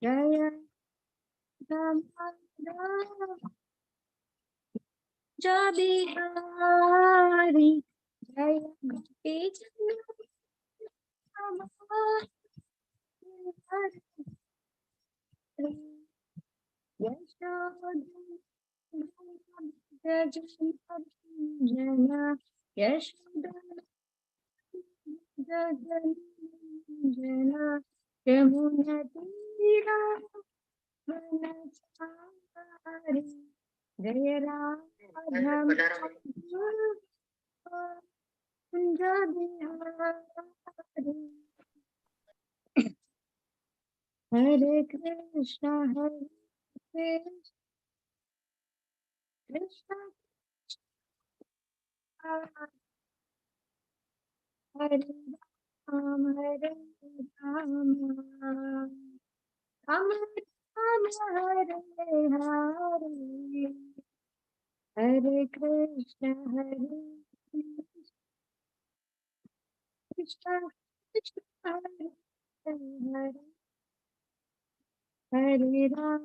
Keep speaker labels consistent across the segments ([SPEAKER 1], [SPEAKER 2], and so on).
[SPEAKER 1] जय जय बिहारी जय गोपी जना यशोदा जना यमुना तीरा वनचारी जय राधा कुंज बिहारी हरे कृष्णा कृष्णा हरे राम राम राम हरे हरे हरे कृष्ण कृष्ण हरे हरे हरे राम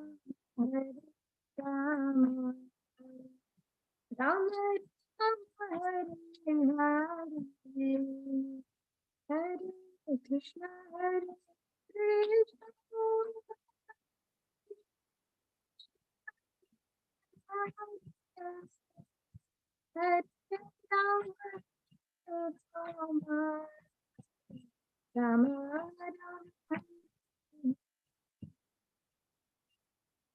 [SPEAKER 1] राम राम हरे हरे हरे कृष्ण कृष्ण हरे राम राम राम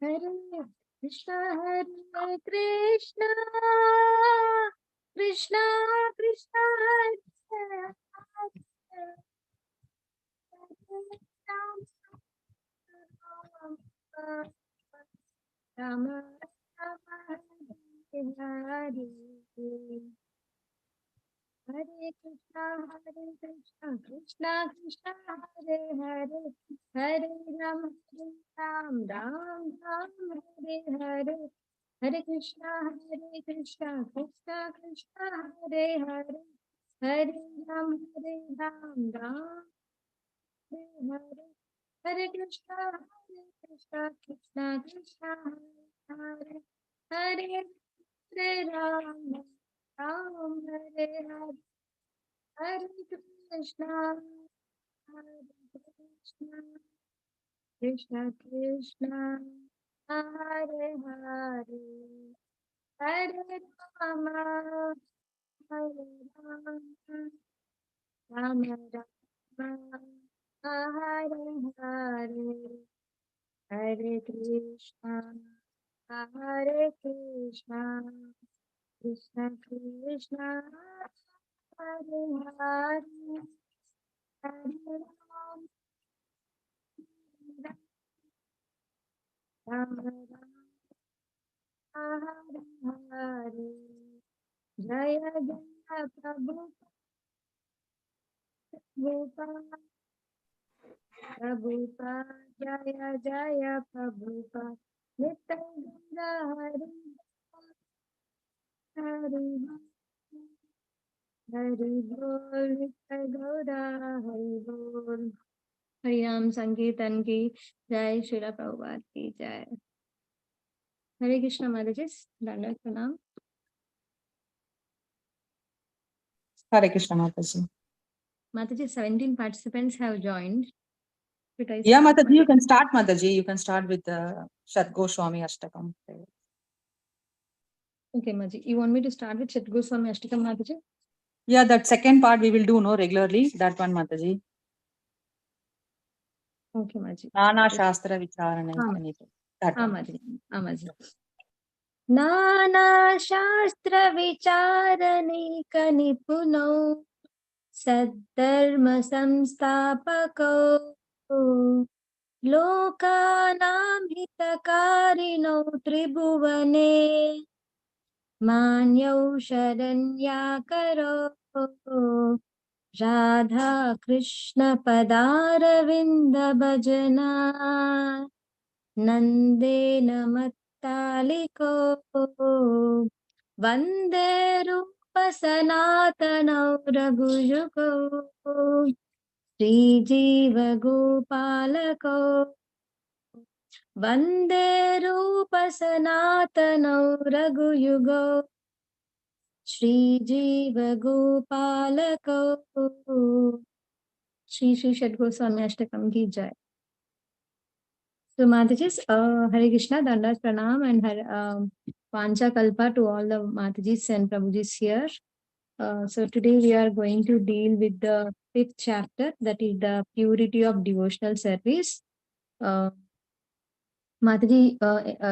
[SPEAKER 1] हरे कृष्ण कृष्ण कृष्ण हरे हरे राम राम राम हरे हरे हरे कृष्णा कृष्णा कृष्णा हरे हरे हरे राम राम राम हरे हरे हरे कृष्णा कृष्णा कृष्णा हरे हरे हरे राम राम हरे हरे हरे कृष्णा कृष्णा कृष्णा हरे हरे हरे राम राम हरे हरे हरे कृष्णा कृष्णा कृष्णा हरे हरे हरे राम राम राम हरे हरे हरे कृष्णा कृष्णा कृष्णा हरे हरे हरे राम राम हरे हरे जय जय प्रभु प्रभुपाद जय जय प्रभुपाद नित्य गंगा हरि हरि हरि बोल नित्य गौरा हरि बोल हरिनाम संकीर्तन की जय श्रीला प्रभुपाद की जय हरे कृष्ण माता जी दंडवत प्रणाम
[SPEAKER 2] Hare Krishna Mataji.
[SPEAKER 1] Mataji, 17 participants have joined.
[SPEAKER 2] Yeah, Mataji, you can start, Mataji. You can start with the Shat Goswami Ashtakam.
[SPEAKER 1] Okay, Mataji. You want me to start with Shat Goswami Ashtakam, Mataji?
[SPEAKER 2] Yeah, that second part we will do regularly. That one, Mataji.
[SPEAKER 1] Okay, Mataji.
[SPEAKER 2] Nana Shastra Vicharana. That one.
[SPEAKER 1] Mataji. Nana Shastra Vicharane Kanipuno Saddharma Samstapako Lokanam Hitakarino Tribhuvane Manyau Sharanyakaro Radha Krishna पदारविंद भजना नंदेन मत्तालिको वंदे रूप सनातनौ रघुयुगौ श्रीजीव गोपालको Vande Rupa Sanatanau Raghuyugo Shri Jiva Gopalako Shri Shri Shad Goswami Ashtakam ki jai. So Matajis, Hare Krishna, Dandas Pranam and Pancha Kalpa to all the Matajis and Prabhujis here. So today we are going to deal with the 5th chapter, that is the purity of devotional service. Mataji,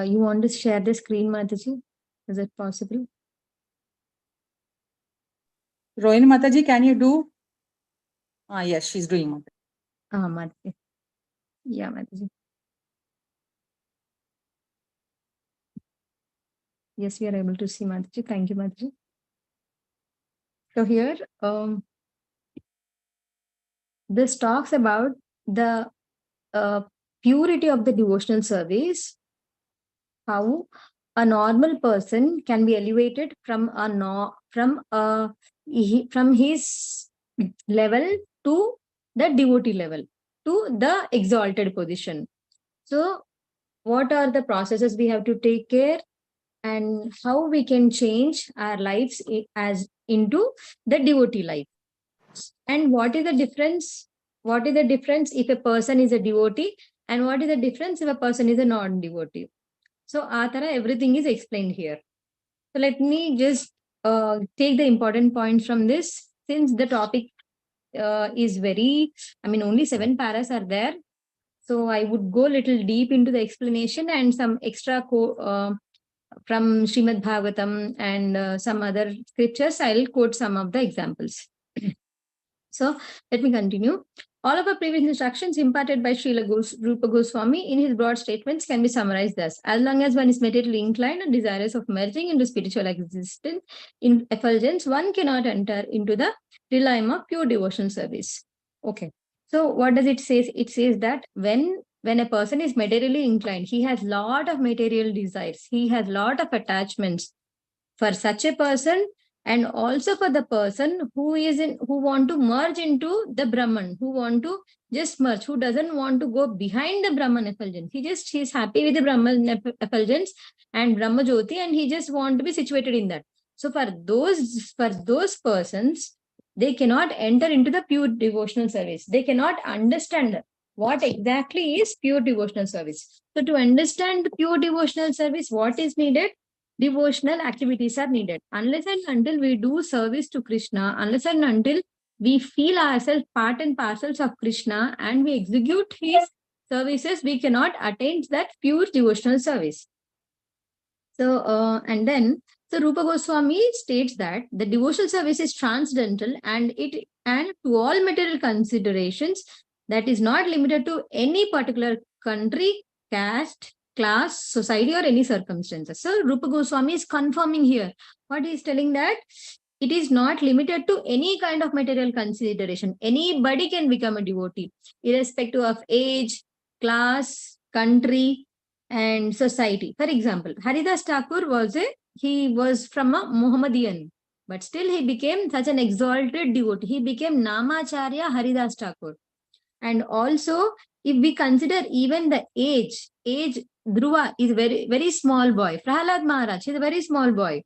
[SPEAKER 1] you want to share the screen, Mataji? Is it possible?
[SPEAKER 2] Rohini Mataji, can you do? Yes, she's doing.
[SPEAKER 1] Mataji. Yeah, Mataji. Yes, we are able to see Mataji. Thank you, Mataji. So here, this talks about the purity of the devotional service, how a normal person can be elevated from his level to the devotee level, to the exalted position. So what are the processes we have to take care, and how we can change our lives as into the devotee life? And what is the difference? What is the difference if a person is a devotee, and what is the difference if a person is a non-devotee? So, Atara, everything is explained here. So, let me just take the important points from this, since the topic is very, only 7 paras are there. So, I would go a little deep into the explanation and some extra from Srimad Bhagavatam and some other scriptures. I'll quote some of the examples. So let me continue. All of our previous instructions imparted by Srila Rupa Goswami in his broad statements can be summarized thus. As long as one is materially inclined and desirous of merging into spiritual existence in effulgence, one cannot enter into the realm of pure devotional service. Okay. So what does it say? It says that when a person is materially inclined, he has lot of material desires. He has lot of attachments. For such a person, and also for the person who want to merge into the Brahman, who want to just merge, who doesn't want to go behind the Brahman effulgence. He's happy with the Brahman effulgence and Brahma Jyoti, and he just want to be situated in that. So for those persons, they cannot enter into the pure devotional service. They cannot understand what exactly is pure devotional service. So to understand pure devotional service, what is needed? Devotional activities are needed. Unless and until we do service to Krishna, unless and until we feel ourselves part and parcels of Krishna and we execute his services, we cannot attain that pure devotional service. So, so Rupa Goswami states that the devotional service is transcendental and to all material considerations, that is not limited to any particular country, caste, class, society, or any circumstances. So Rupa Goswami is confirming here. What he is telling that it is not limited to any kind of material consideration. Anybody can become a devotee, irrespective of age, class, country, and society. For example, Haridas Thakur was from a Mohammedan, but still he became such an exalted devotee. He became Namacharya Haridas Thakur. And also, if we consider even the age, Dhruva is very, very small boy. Prahalad Maharaj is a very small boy.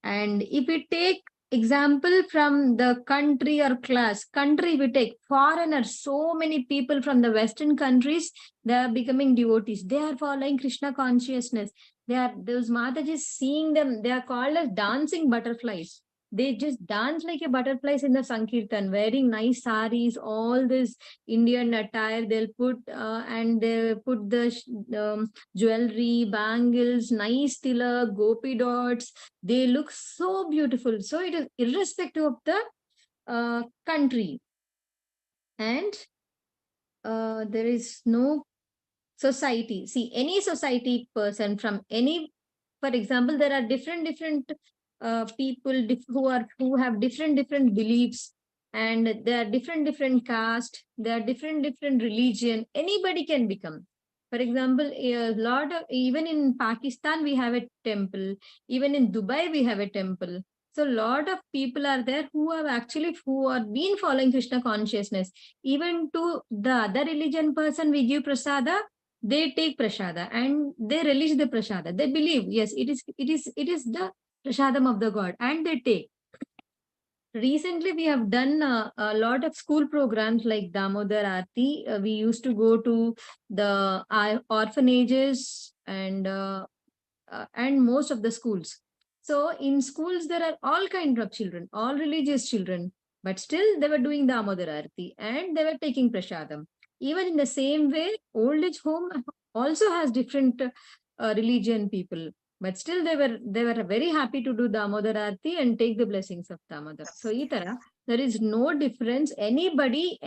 [SPEAKER 1] And if we take example from the country or class, we take foreigners, so many people from the Western countries, they are becoming devotees. They are following Krishna consciousness. Those Matajis, seeing them, they are called as dancing butterflies. They just dance like a butterflies in the Sankirtan, wearing nice saris, all this Indian attire. They'll put and they put the jewelry, bangles, nice tilak, gopi dots. They look so beautiful. So it is irrespective of the country. And there is no society. See, any society person from any, for example, there are different people who have different beliefs, and there are different caste, there are different religion. Anybody can become. For example, even in Pakistan we have a temple, even in Dubai we have a temple. So a lot of people are there who are been following Krishna consciousness. Even to the other religion person we give prasada, they take prasada and they relish the prasada. They believe, yes, it is the prasadam of the God, and they take. Recently, we have done a lot of school programs like Damodar Aarti. We used to go to the orphanages and most of the schools. So in schools, there are all kinds of children, all religious children, but still they were doing Damodar Aarti and they were taking prasadam. Even in the same way, old age home also has different religion people, but still they were very happy to do Damodar Aarti and take the blessings of Damodar. So itara, there is no difference. Anybody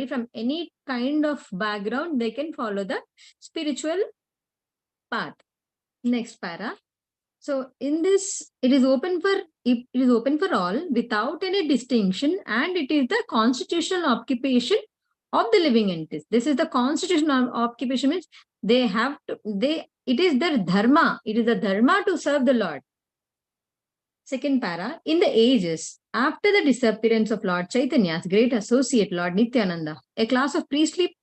[SPEAKER 1] from any kind of background, they can follow the spiritual path. Next para. So in this, it is open for all without any distinction, and it is the constitutional occupation of the living entities. This is the constitutional occupation, means it is their dharma. It is the dharma to serve the Lord. Second para, in the ages after the disappearance of Lord Chaitanya's great associate Lord Nityananda, a class of priestly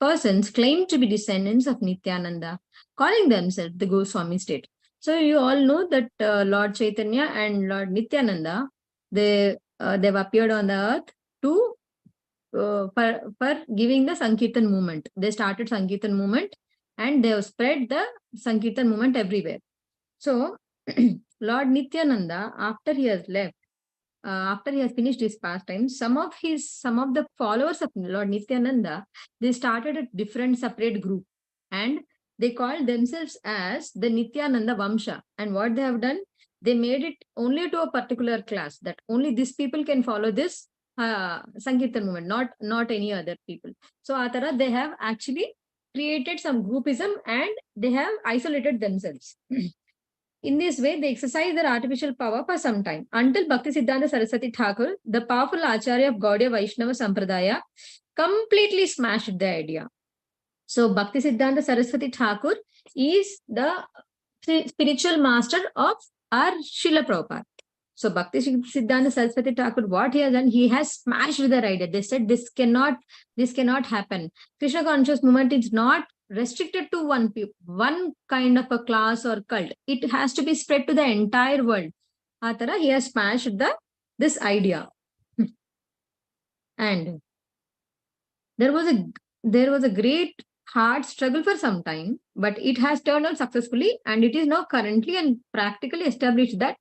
[SPEAKER 1] persons claimed to be descendants of Nityananda, calling themselves the Goswami state. So you all know that Lord Chaitanya and Lord Nityananda, they've appeared on the earth to for giving the Sankirtan movement. They started Sankirtan movement and they have spread the Sankirtan movement everywhere. So Lord Nityananda, after he has left, after he has finished his pastimes, some of the followers of Lord Nityananda, they started a different separate group and they called themselves as the Nityananda Vamsha. And what they have done, they made it only to a particular class, that only these people can follow this Sankirtan movement, not any other people. So Atara, they have actually created some groupism and they have isolated themselves. In this way, they exercise their artificial power for some time until Bhakti Siddhanta Saraswati Thakur, the powerful Acharya of Gaudiya Vaishnava Sampradaya, completely smashed the idea. So Bhakti Siddhanta Saraswati Thakur is the spiritual master of our Srila Prabhupada. So Bhakti Siddhanta Saraswati Thakur, what he has done, he has smashed the idea. They said this cannot happen. Krishna conscious movement is not restricted to one kind of a class or cult. It has to be spread to the entire world. Atara, he has smashed this idea. And there was a great hard struggle for some time, but it has turned out successfully, and it is now currently and practically established that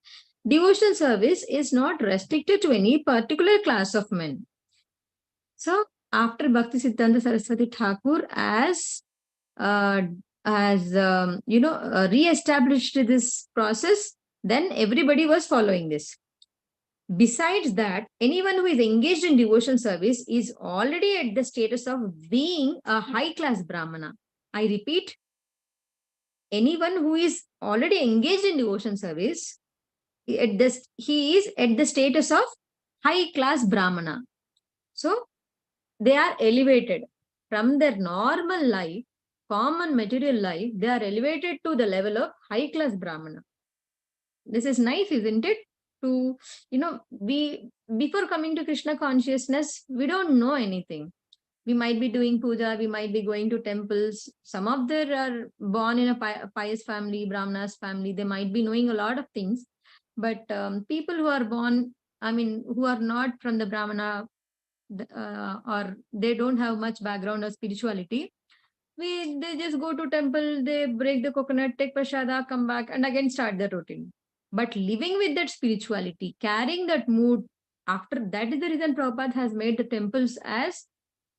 [SPEAKER 1] devotional service is not restricted to any particular class of men. So after Bhakti Siddhanta Saraswati Thakur re-established this process, then everybody was following this. Besides that, anyone who is engaged in devotion service is already at the status of being a high-class Brahmana. I repeat, anyone who is already engaged in devotion service, he is at the status of high-class Brahmana. So, they are elevated from their normal life, common material life, they are elevated to the level of high-class Brahmana. This is nice, isn't it? To, before coming to Krishna consciousness, we don't know anything. We might be doing puja, we might be going to temples. Some of them are born in a pious family, Brahmanas family. They might be knowing a lot of things. But people who are born, who are not from the Brahmana, or they don't have much background of spirituality, they just go to temple, they break the coconut, take prasada, come back, and again start the routine. But living with that spirituality, carrying that mood, after that is the reason Prabhupada has made the temples as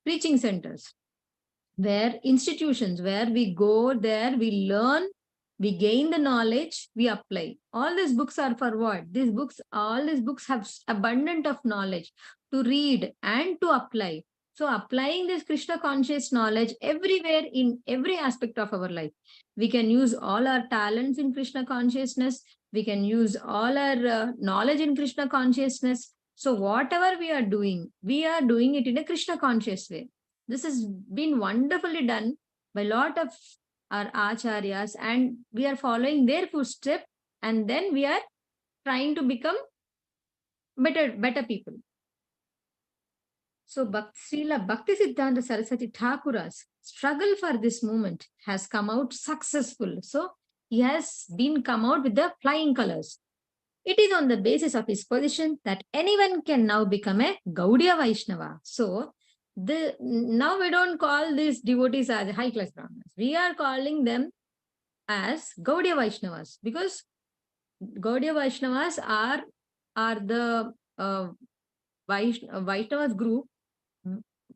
[SPEAKER 1] preaching centers, where institutions, where we go there, we learn, we gain the knowledge, we apply. All these books are for what? All these books have abundant of knowledge to read and to apply. So applying this Krishna conscious knowledge everywhere in every aspect of our life. We can use all our talents in Krishna consciousness. We can use all our knowledge in Krishna consciousness. So whatever we are doing it in a Krishna conscious way. This has been wonderfully done by a lot of our acharyas, and we are following their footsteps, and then we are trying to become better people. So Srila Bhakti Siddhanta Saraswati Thakura's struggle for this movement has come out successful. So he has been come out with the flying colors. It is on the basis of his position that anyone can now become a Gaudiya Vaishnava. So now we don't call these devotees as high class Brahmanas. We are calling them as Gaudiya Vaishnavas, because Gaudiya Vaishnavas are the Vaishnavas group,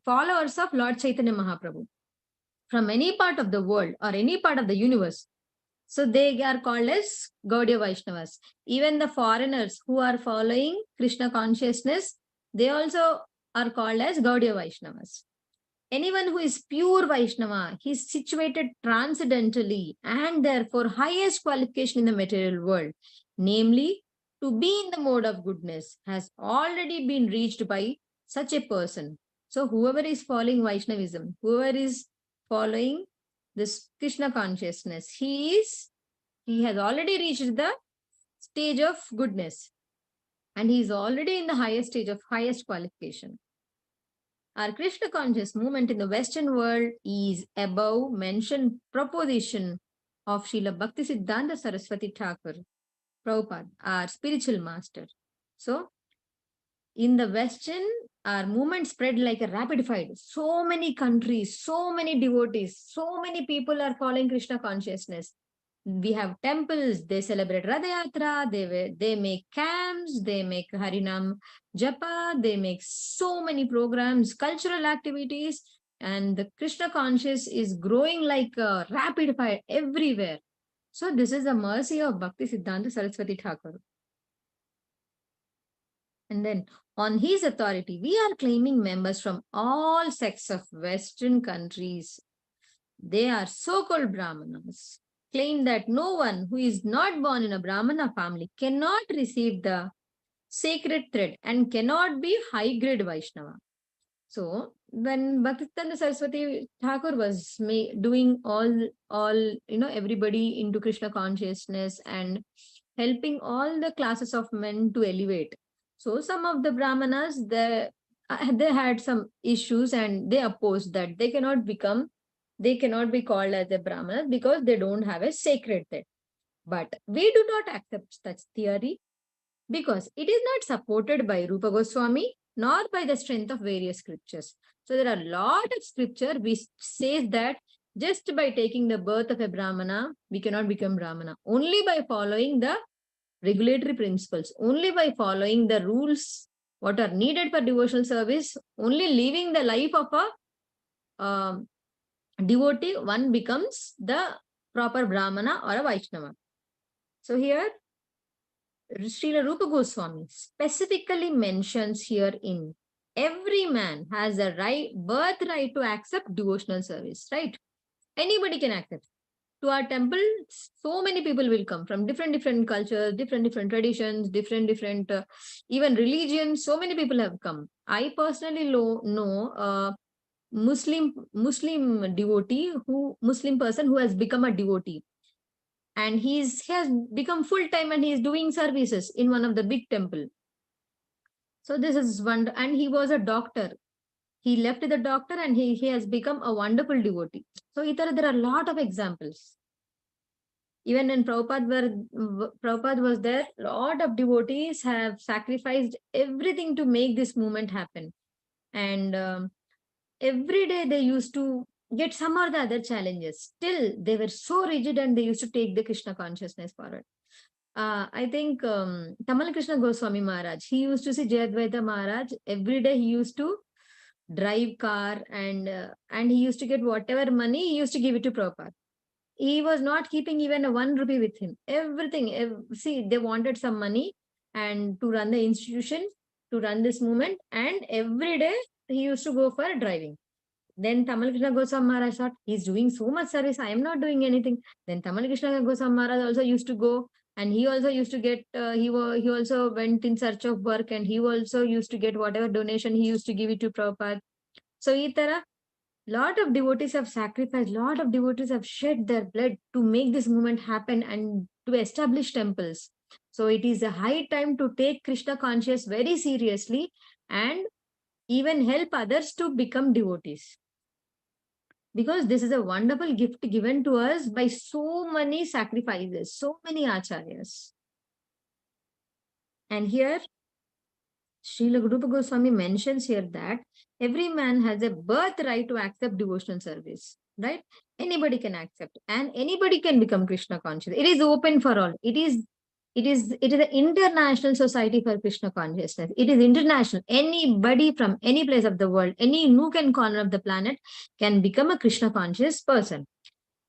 [SPEAKER 1] followers of Lord Chaitanya Mahaprabhu from any part of the world or any part of the universe. So they are called as Gaudiya Vaishnavas. Even the foreigners who are following Krishna consciousness, they also are called as Gaudiya Vaishnavas. Anyone who is pure Vaishnava, he is situated transcendentally and therefore highest qualification in the material world, namely to be in the mode of goodness, has already been reached by such a person. So whoever is following Vaishnavism, whoever is following this Krishna consciousness, he has already reached the stage of goodness, and he is already in the highest stage of highest qualification. Our Krishna conscious movement in the Western world is above mentioned proposition of Srila Bhakti Siddhanta Saraswati Thakur, Prabhupada, our spiritual master. So, in the Western, our movement spread like a rapid fire. So many countries, so many devotees, so many people are following Krishna consciousness. We have temples, they celebrate Radha Yatra, they make camps, they make Harinam Japa, they make so many programs, cultural activities, and the Krishna conscious is growing like a rapid fire everywhere. So this is the mercy of Bhakti Siddhanta Saraswati Thakur. And then on his authority, we are claiming members from all sects of Western countries. They are so-called Brahmanas, claim that no one who is not born in a Brahmana family cannot receive the sacred thread and cannot be high-grade Vaishnava. So when Bhaktivedanta Saraswati Thakur was doing all everybody into Krishna consciousness and helping all the classes of men to elevate. So some of the Brahmanas, they had some issues and they opposed that they cannot be called as a Brahmanas because they don't have a sacred thread. But we do not accept such theory because it is not supported by Rupa Goswami nor by the strength of various scriptures. So there are a lot of scripture which says that just by taking the birth of a Brahmana, we cannot become Brahmana. Only by following the regulatory principles, only by following the rules what are needed for devotional service, only living the life of a devotee, one becomes the proper Brahmana or a Vaishnava. So here, Srila Rupa Goswami specifically mentions here in every man has a birthright to accept devotional service, right? Anybody can accept. To our temple, so many people will come from different cultures, different traditions, different even religions. So many people have come. I personally know a Muslim devotee Muslim person who has become a devotee, and he has become full time and he is doing services in one of the big temple. So this is one, and he was a doctor. He left the doctor and he has become a wonderful devotee. So there are a lot of examples. Even when Prabhupada was there, a lot of devotees have sacrificed everything to make this movement happen. And every day they used to get some or the other challenges. Still, they were so rigid and they used to take the Krishna consciousness forward. I think Tamal Krishna Goswami Maharaj, he used to see Jayadvaita Maharaj. Every day he used to drive car and he used to get whatever money, he used to give it to Prabhupada. He was not keeping even a 1 rupee with him. Everything, see, they wanted some money and to run the institution, to run this movement, and every day he used to go for driving. Then Tamal Krishna Goswami Maharaj thought, he's doing so much service, I am not doing anything. Then Tamal Krishna Goswami Maharaj also used to go, and he also used to get, he also went in search of work, and he also used to get whatever donation, he used to give it to Prabhupada. So, lot of devotees have sacrificed, lot of devotees have shed their blood to make this movement happen and to establish temples. So it is a high time to take Krishna conscious very seriously and even help others to become devotees. Because this is a wonderful gift given to us by so many sacrifices, so many acharyas. And here, Srila Gurupa Goswami mentions here that every man has a birthright to accept devotional service, right? Anybody can accept, and anybody can become Krishna conscious. It is open for all. It is an international society for Krishna consciousness. It is international. Anybody from any place of the world, any nook and corner of the planet can become a Krishna conscious person.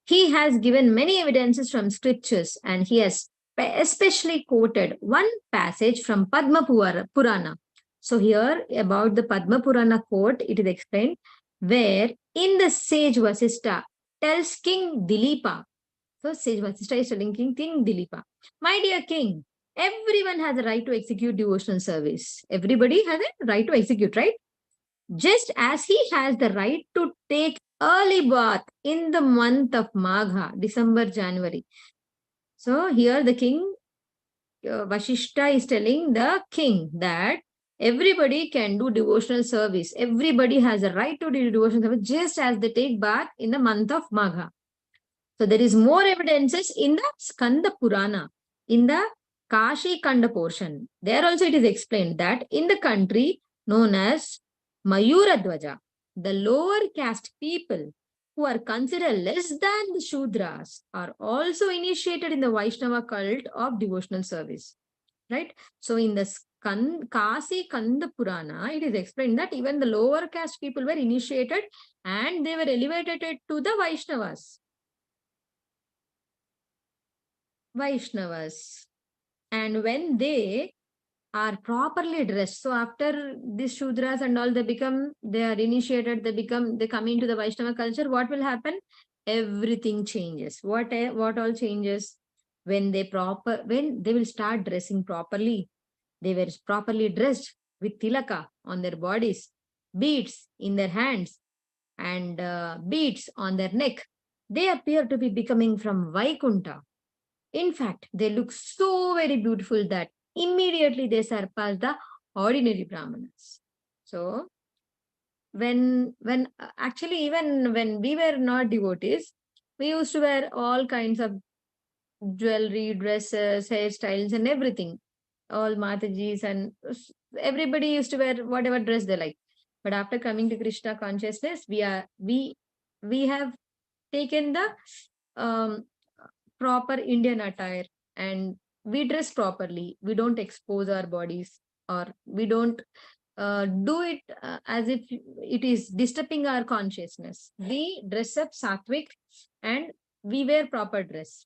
[SPEAKER 1] He has given many evidences from scriptures, and he has especially quoted one passage from Padma Purana. So here about the Padma Purana quote, it is explained where in the sage Vasistha tells King Dilipa. So sage Vasistha is telling King Dilipa, my dear king, everyone has a right to execute devotional service. Everybody has a right to execute, right? Just as he has the right to take early bath in the month of Magha, December, January. So here the king, Vashishta is telling the king that everybody can do devotional service. Everybody has a right to do devotional service just as they take bath in the month of Magha. So there is more evidences in the Skanda Purana, in the Kashi Kanda portion. There also it is explained that in the country known as Mayuradwaja, the lower caste people who are considered less than the Shudras are also initiated in the Vaishnava cult of devotional service. Right? So in the Kasi Kanda Purana, it is explained that even the lower caste people were initiated and they were elevated to the Vaishnavas. And when they are properly dressed, so after these Shudras and all, they are initiated, they come into the Vaishnava culture, what will happen? Everything changes. What all changes? When they will start dressing properly, they were properly dressed with tilaka on their bodies, beads in their hands, and beads on their neck. They appear to be becoming from Vaikunta. In fact, they look so very beautiful that immediately they surpass the ordinary Brahmanas. So, when actually, even when we were not devotees, we used to wear all kinds of jewelry, dresses, hairstyles, and everything. All Matajis and everybody used to wear whatever dress they like. But after coming to Krishna consciousness, we have taken the proper Indian attire and we dress properly. We don't expose our bodies, or we don't do it as if it is disturbing our consciousness. We dress up sattvic and we wear proper dress.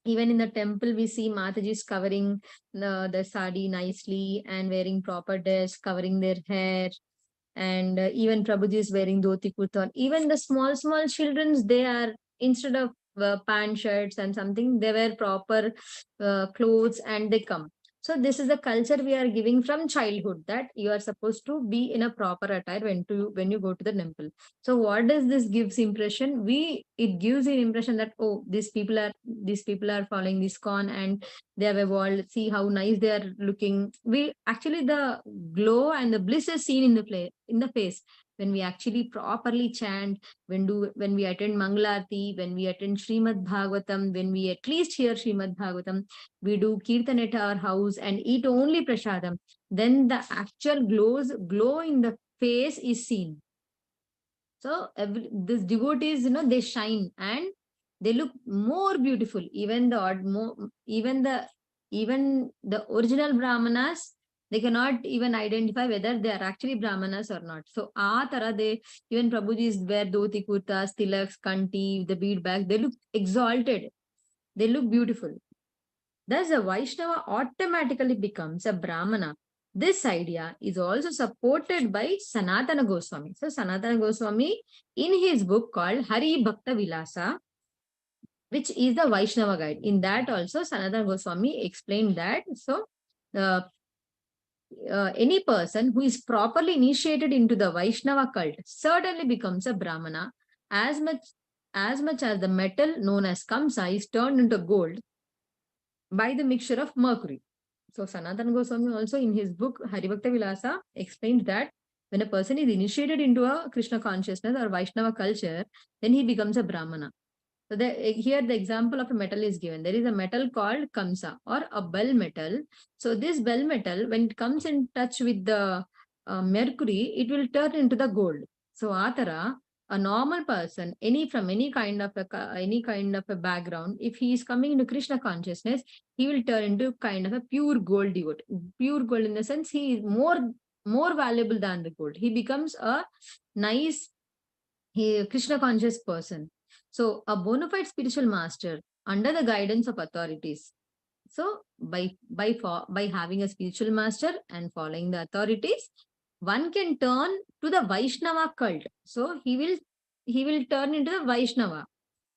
[SPEAKER 1] Even in the temple, we see Matajis covering the sari nicely and wearing proper dress, covering their hair. And even Prabhuji is wearing dhoti kurta. Even the small children, they are, instead of pant shirts and something, they wear proper clothes and they come. So this is the culture we are giving from childhood, that you are supposed to be in a proper attire when you go to the temple. So what does this gives impression? It gives an impression that, oh, these people are following this con and they have evolved. See how nice they are looking. We actually, the glow and the bliss is seen in the face when we actually properly chant, when we attend Mangalarti, when we attend Srimad Bhagavatam, when we at least hear Srimad Bhagavatam, we do Kirtan at our house and eat only prasadam, then the actual glow in the face is seen. So these devotees, they shine and they look more beautiful. Even the original Brahmanas, they cannot even identify whether they are actually Brahmanas or not. So even Prabhujis wear dhoti kurtas, tilaks, kanti, the bead bag, they look exalted. They look beautiful. Thus, a Vaishnava automatically becomes a Brahmana. This idea is also supported by Sanatana Goswami. So, Sanatana Goswami, in his book called Hari Bhakta Vilasa, which is the Vaishnava guide, in that also Sanatana Goswami explained that, so any person who is properly initiated into the Vaishnava cult certainly becomes a Brahmana, as much as the metal known as Kamsa is turned into gold by the mixture of mercury. So Sanatana Goswami also in his book Haribhakta Vilasa explained that When a person is initiated into a Krishna consciousness or Vaishnava culture, then he becomes a Brahmana. So here the example of a metal is given. There is a metal called Kamsa or a bell metal. So this bell metal, when it comes in touch with the mercury, it will turn into the gold. So Atara, a normal person, from any kind of a background, if he is coming into Krishna consciousness, he will turn into kind of a pure gold devotee. Pure gold in the sense he is more valuable than the gold. He becomes a nice Krishna conscious person. So a bona fide spiritual master under the guidance of authorities. So by having a spiritual master and following the authorities, one can turn to the Vaishnava cult. So he will turn into the Vaishnava,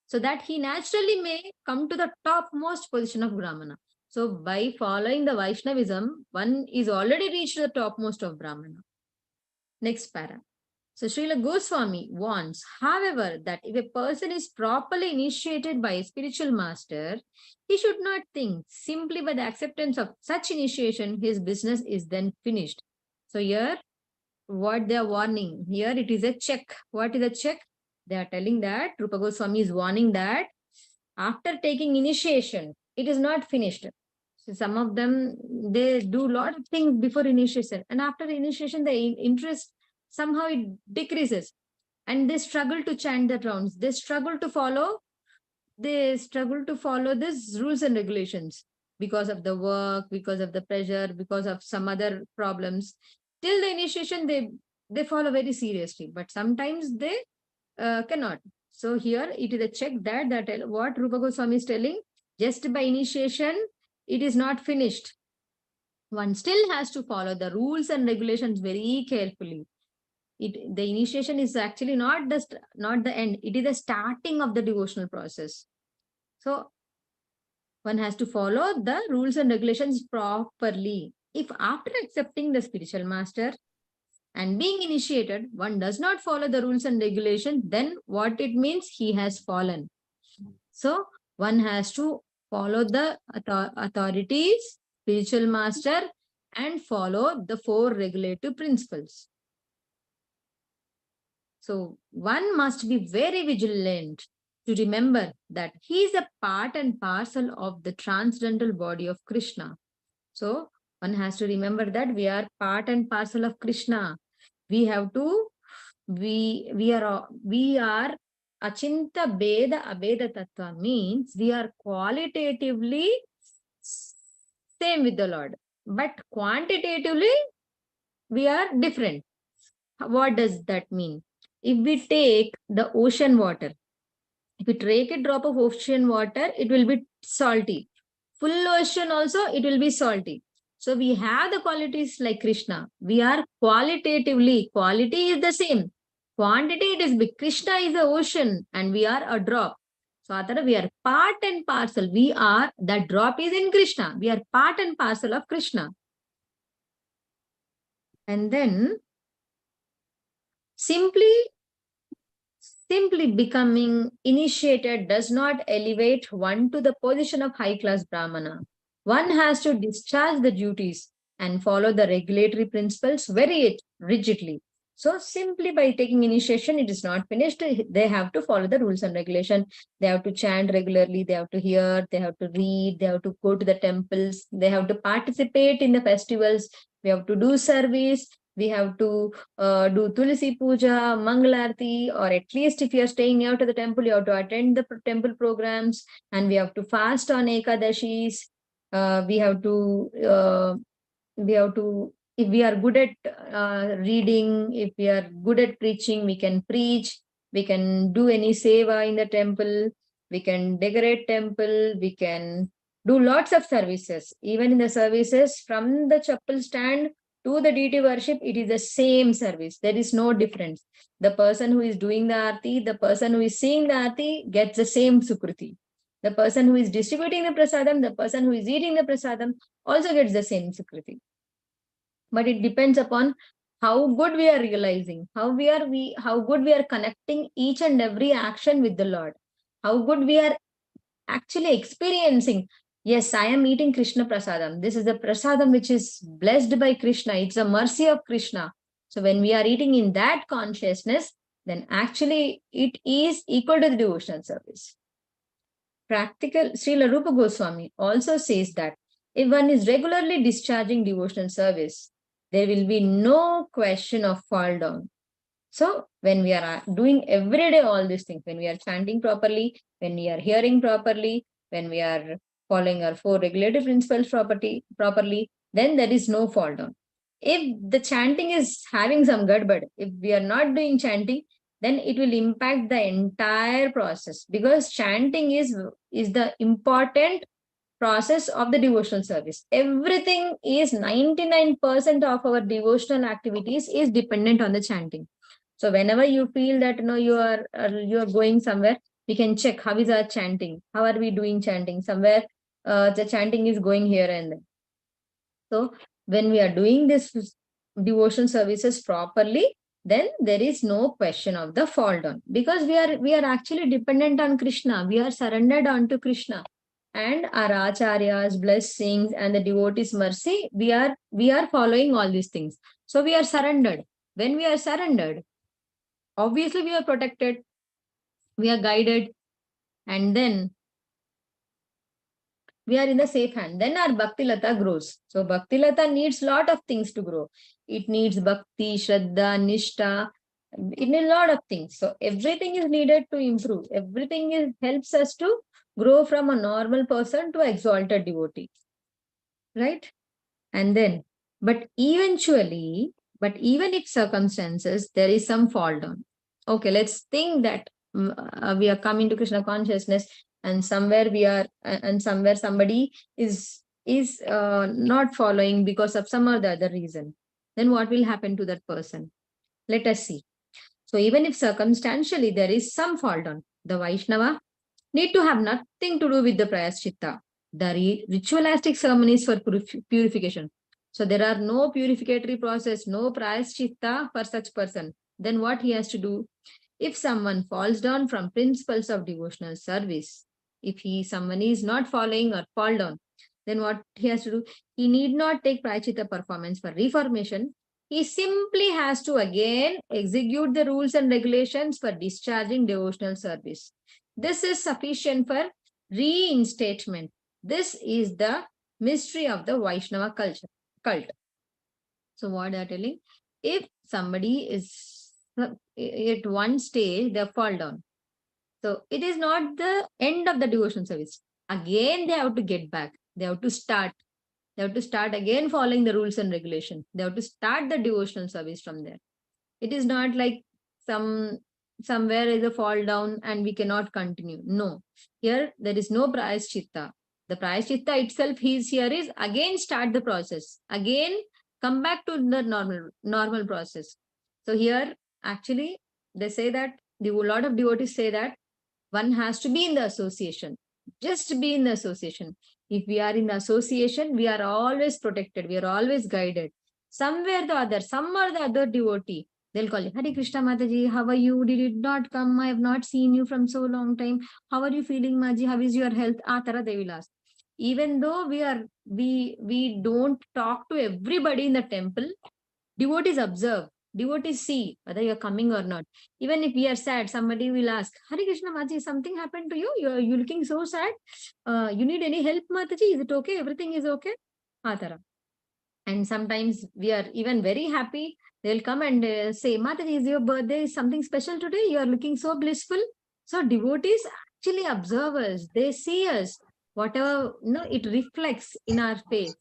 [SPEAKER 1] so that he naturally may come to the topmost position of Brahmana. So by following the Vaishnavism, one is already reached the topmost of Brahmana. Next para. So Srila Goswami warns, however, that if a person is properly initiated by a spiritual master, he should not think simply by the acceptance of such initiation, his business is then finished. So here, what they are warning, here it is a check. What is a check? They are telling that, Rupa Goswami is warning that after taking initiation, it is not finished. So some of them, they do a lot of things before initiation, and after initiation, the interest somehow it decreases, and they struggle to chant the rounds. They struggle to follow these rules and regulations because of the work, because of the pressure, because of some other problems. Till the initiation, they follow very seriously, but sometimes they cannot. So here it is a check that what Rupa Goswami is telling, just by initiation, it is not finished. One still has to follow the rules and regulations very carefully. The initiation is actually not the end. It is the starting of the devotional process. So one has to follow the rules and regulations properly. If after accepting the spiritual master and being initiated, one does not follow the rules and regulations, then what it means, he has fallen. So one has to follow the authorities, spiritual master, and follow the 4 regulative principles. So one must be very vigilant to remember that he is a part and parcel of the transcendental body of Krishna. So one has to remember that we are part and parcel of Krishna. We have to, we are Achinta Beda Abeda Tattva, means we are qualitatively same with the Lord, but quantitatively we are different. What does that mean? If we take the ocean water, if we take a drop of ocean water, it will be salty. Full ocean also, it will be salty. So we have the qualities like Krishna. We are qualitatively, quality is the same. Quantity it is big. Krishna is the ocean and we are a drop. So Atara, we are part and parcel. That drop is in Krishna. We are part and parcel of Krishna. And then simply becoming initiated does not elevate one to the position of high-class Brahmana. One has to discharge the duties and follow the regulatory principles very rigidly. So simply by taking initiation, it is not finished. They have to follow the rules and regulation. They have to chant regularly. They have to hear. They have to read. They have to go to the temples. They have to participate in the festivals. We have to do service. We have to do Tulsi Puja, Mangalarti, or at least if you are staying near to the temple, you have to attend the temple programs, and we have to fast on Ekadashis. We have to, if we are good at reading, if we are good at preaching, we can preach, we can do any seva in the temple, we can decorate temple, we can do lots of services. Even in the services, from the chapel stand to the deity worship, it is the same service. There is no difference. The person who is doing the aarti, the person who is seeing the aarti gets the same sukriti. The person who is distributing the prasadam, the person who is eating the prasadam also gets the same sukriti. But it depends upon how good we are realizing, how good we are connecting each and every action with the Lord, how good we are actually experiencing. Yes, I am eating Krishna prasadam. This is the prasadam which is blessed by Krishna. It's a mercy of Krishna. So when we are eating in that consciousness, then actually it is equal to the devotional service. Practical Srila Rupa Goswami also says that if one is regularly discharging devotional service, there will be no question of fall down. So when we are doing every day all these things, when we are chanting properly, when we are hearing properly, when we are following our 4 regulative principles properly, then there is no fall down. If the chanting is having some gadbad, if we are not doing chanting, then it will impact the entire process, because chanting is the important process of the devotional service. Everything is 99% of our devotional activities is dependent on the chanting. So whenever you feel that you are going somewhere, we can check how is our chanting, how are we doing chanting. Somewhere the chanting is going here and there. So when we are doing this devotion services properly, then there is no question of the fall down, because we are actually dependent on Krishna. We are surrendered onto Krishna, and our acharyas blessings and the devotees mercy, we are following all these things. So we are surrendered. When we are surrendered, obviously we are protected, we are guided, and then we are in the safe hand. Then our bhakti lata grows. So bhakti lata needs lot of things to grow. It needs bhakti, shraddha, nishtha. It needs a lot of things. So everything is needed to improve. Everything helps us to grow from a normal person to exalted devotee, right? And then, but eventually, but even if circumstances, there is some fall down. Okay, let's think that we are coming to Krishna consciousness, and somewhere and somewhere somebody is not following because of some or the other reason. Then what will happen to that person? Let us see. So even if circumstantially there is some fall down, the Vaishnava need to have nothing to do with the prayaschitta, the ritualistic ceremonies for purification. So there are no purificatory process, no prayaschitta for such person. Then what he has to do? If someone falls down from principles of devotional service, if someone is not following or fall down, then what he has to do? He need not take prayaschitta performance for reformation. He simply has to again execute the rules and regulations for discharging devotional service. This is sufficient for reinstatement. This is the mystery of the Vaishnava cult. So what they are telling? If somebody is at one stage, they fall down. So it is not the end of the devotion service. Again, they have to get back. They have to start. They have to start again following the rules and regulations. They have to start the devotional service from there. It is not like somewhere is a fall down and we cannot continue. No, here there is no prayaschitta. The prayaschitta itself is here is again start the process, again come back to the normal process. So here actually they say that a lot of devotees say that one has to be in the association. Just be in the association. If we are in the association, we are always protected, we are always guided. Somewhere the other, some or the other devotee, they'll call you, Hare Krishna Mataji, how are you? Did you not come? I have not seen you from so long time. How are you feeling, Maji? How is your health? Tara they will ask. Even though we don't talk to everybody in the temple, devotees observe, devotees see whether you're coming or not. Even if we are sad, somebody will ask, Hare Krishna Mataji, something happened to you? You're looking so sad. You need any help, Mataji? Is it okay? Everything is okay? Tara. And sometimes we are even very happy. They'll come and say, Mataji, is your birthday? Is something special today? You are looking so blissful. So devotees actually observe us. They see us. Whatever, it reflects in our face.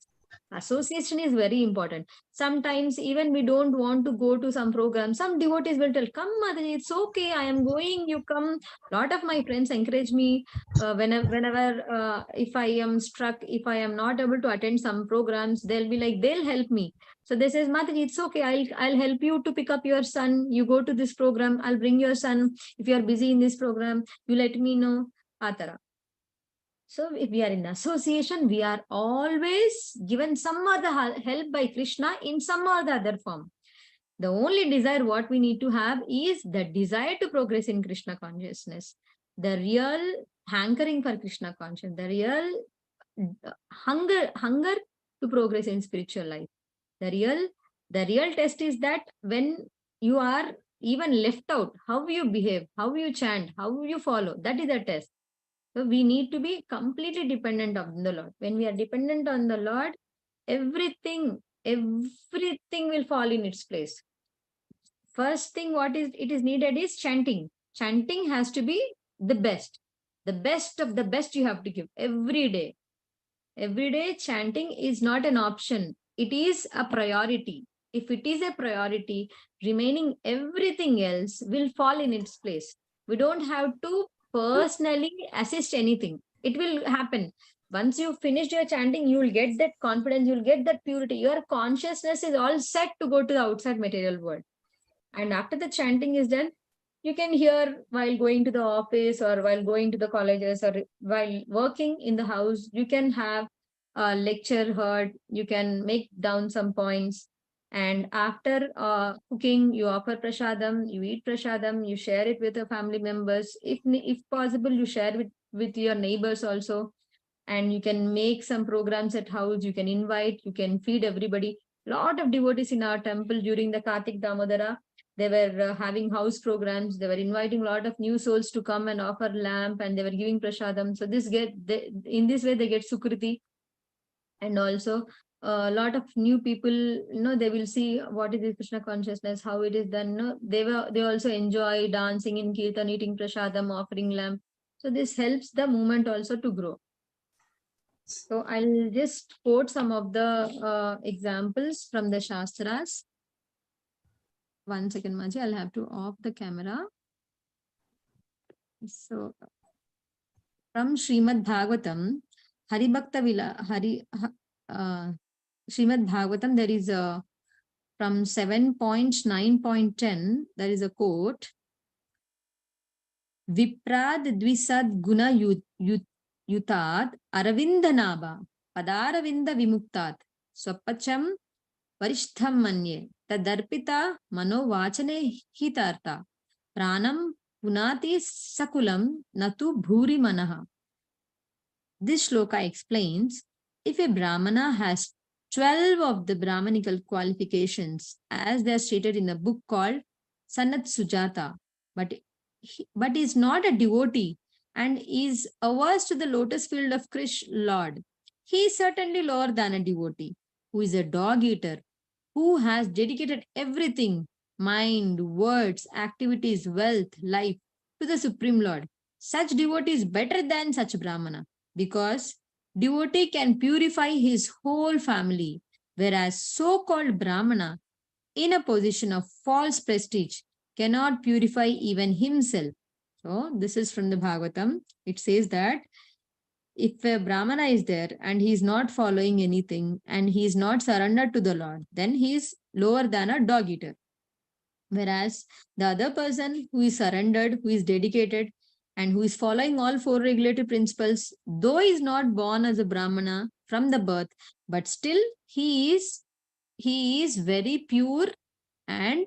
[SPEAKER 1] Association is very important. Sometimes even we don't want to go to some program. Some devotees will tell, come Mataji, it's okay. I am going. You come. A lot of my friends encourage me whenever if I am struck, if I am not able to attend some programs, they'll be like, they'll help me. So they says, Mataji, it's okay. I'll help you to pick up your son. You go to this program. I'll bring your son. If you are busy in this program, you let me know. Atara. So if we are in association, we are always given some other help by Krishna in some or the other form. The only desire what we need to have is the desire to progress in Krishna consciousness. The real hankering for Krishna consciousness, the real hunger to progress in spiritual life. The real The real test is that when you are even left out, how you behave, how you chant, how you follow, that is the test. So we need to be completely dependent on the Lord. When we are dependent on the Lord, everything will fall in its place. First thing what is it is needed is chanting. Chanting has to be the best. The best of the best you have to give every day. Every day chanting is not an option. It is a priority. If it is a priority, remaining everything else will fall in its place. We don't have to personally assist anything. It will happen. Once you finish your chanting, you will get that confidence, you will get that purity. Your consciousness is all set to go to the outside material world. And after the chanting is done, you can hear while going to the office or while going to the colleges or while working in the house, you can have a lecture heard, you can make down some points. And after cooking, you offer prasadam, you eat prasadam, you share it with your family members. If possible, you share with your neighbors also. And you can make some programs at house, you can invite, you can feed everybody. Lot of devotees in our temple during the Kartik Damodara, they were having house programs. They were inviting a lot of new souls to come and offer lamp, and they were giving prasadam. So in this way they get sukriti, and also a lot of new people, they will see what is this Krishna consciousness, how it is done. They also enjoy dancing in kirtan, eating prasadam, offering lamp. So this helps the movement also to grow. So I'll just quote some of the examples from the Shastras. 1 second, Maji, I'll have to off the camera. So from Srimad Bhagavatam, Haribhakta Vila, Srimad Bhagavatam, there is a, from 7.9.10, there is a quote, Viprad Dvisad Guna Yutat Aravindanaba Padaravinda Vimuktat Swapacham Varishtham Manye Tadarpita Manovachane Hitarta Pranam Punati Sakulam Natu Bhuri Manaha. This shloka explains, if a Brahmana has 12 of the Brahmanical qualifications as they are stated in a book called Sanat Sujata, but is not a devotee and is averse to the lotus field of Krishna Lord, he is certainly lower than a devotee who is a dog eater, who has dedicated everything, mind, words, activities, wealth, life, to the Supreme Lord. Such devotee is better than such Brahmana, because devotee can purify his whole family, whereas so-called Brahmana, in a position of false prestige, cannot purify even himself. So this is from the Bhagavatam. It says that if a Brahmana is there and he is not following anything and he is not surrendered to the Lord, then he is lower than a dog eater. Whereas the other person who is surrendered, who is dedicated, and who is following all 4 regulative principles, though he is not born as a Brahmana from the birth, but still he is very pure, and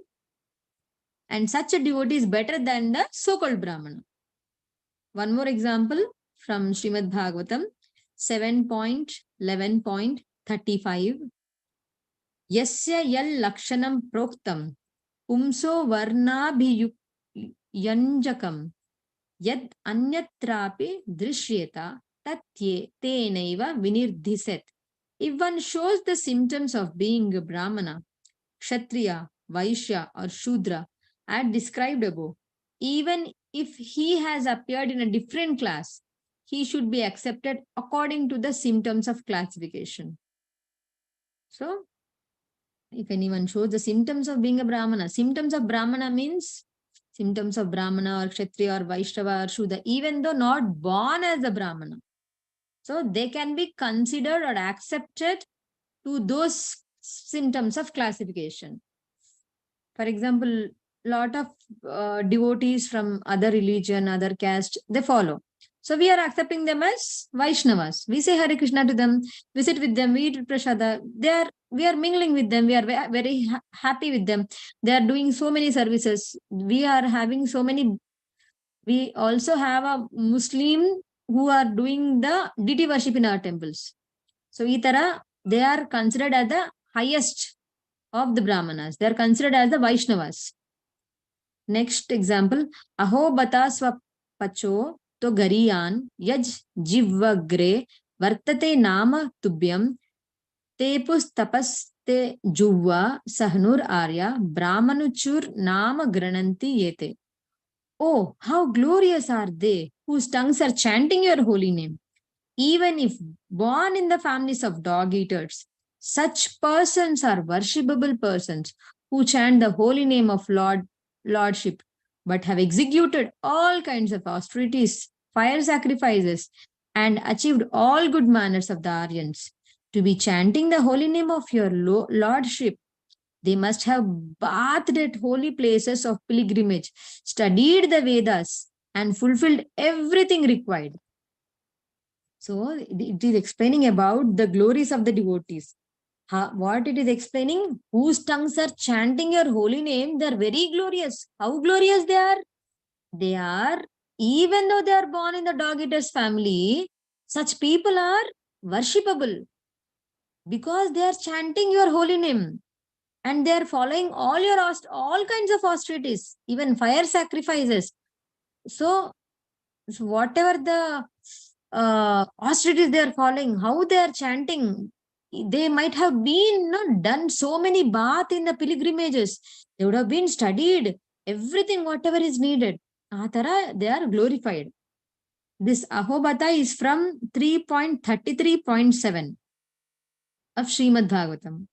[SPEAKER 1] such a devotee is better than the so-called Brahmana. One more example from Srimad Bhagavatam 7.11.35. Yasya yal lakshanam proktam pumso varnabhiyanjakam yad anyatrapi drishyeta tatye tenaiva vinirdhiset. If one shows the symptoms of being a Brahmana, Kshatriya, Vaishya or Shudra as described above, even if he has appeared in a different class, he should be accepted according to the symptoms of classification. So, if anyone shows the symptoms of being a Brahmana, symptoms of Brahmana means symptoms of Brahmana or Kshatriya or Vaishnava or Shudra, even though not born as a Brahmana. So, they can be considered or accepted to those symptoms of classification. For example, lot of devotees from other religion, other caste, they follow. So we are accepting them as Vaishnavas. We say Hare Krishna to them, we sit with them, we eat prasada. We are mingling with them. We are very happy with them. They are doing so many services. We are having so many. We also have a Muslim who are doing the deity worship in our temples. So, itara, they are considered as the highest
[SPEAKER 3] of the Brahmanas. They are considered as the Vaishnavas. Next example, Aho bata swapacho to gariyan yaj jivvagre vartate nama tubhyam tepus tapaste juvva sahnur arya brahmanuchur nama grananti yete. Oh, how glorious are they whose tongues are chanting your holy name. Even if born in the families of dog eaters, such persons are worshipable persons who chant the holy name of Lordship, but have executed all kinds of austerities, fire sacrifices, and achieved all good manners of the Aryans. To be chanting the holy name of your Lordship, they must have bathed at holy places of pilgrimage, studied the Vedas, and fulfilled everything required. So it is explaining about the glories of the devotees. What it is explaining? Whose tongues are chanting your holy name, they are very glorious. How glorious they are? They are, even though they are born in the dog eaters family, such people are worshipable because they are chanting your holy name and they are following all kinds of austerities, even fire sacrifices. So whatever the austerities they are following, how they are chanting, they might have been done so many bath in the pilgrimages. They would have been studied everything, whatever is needed. Atara, they are glorified. This Ahobata is from 3.33.7 of Srimad Bhagavatam.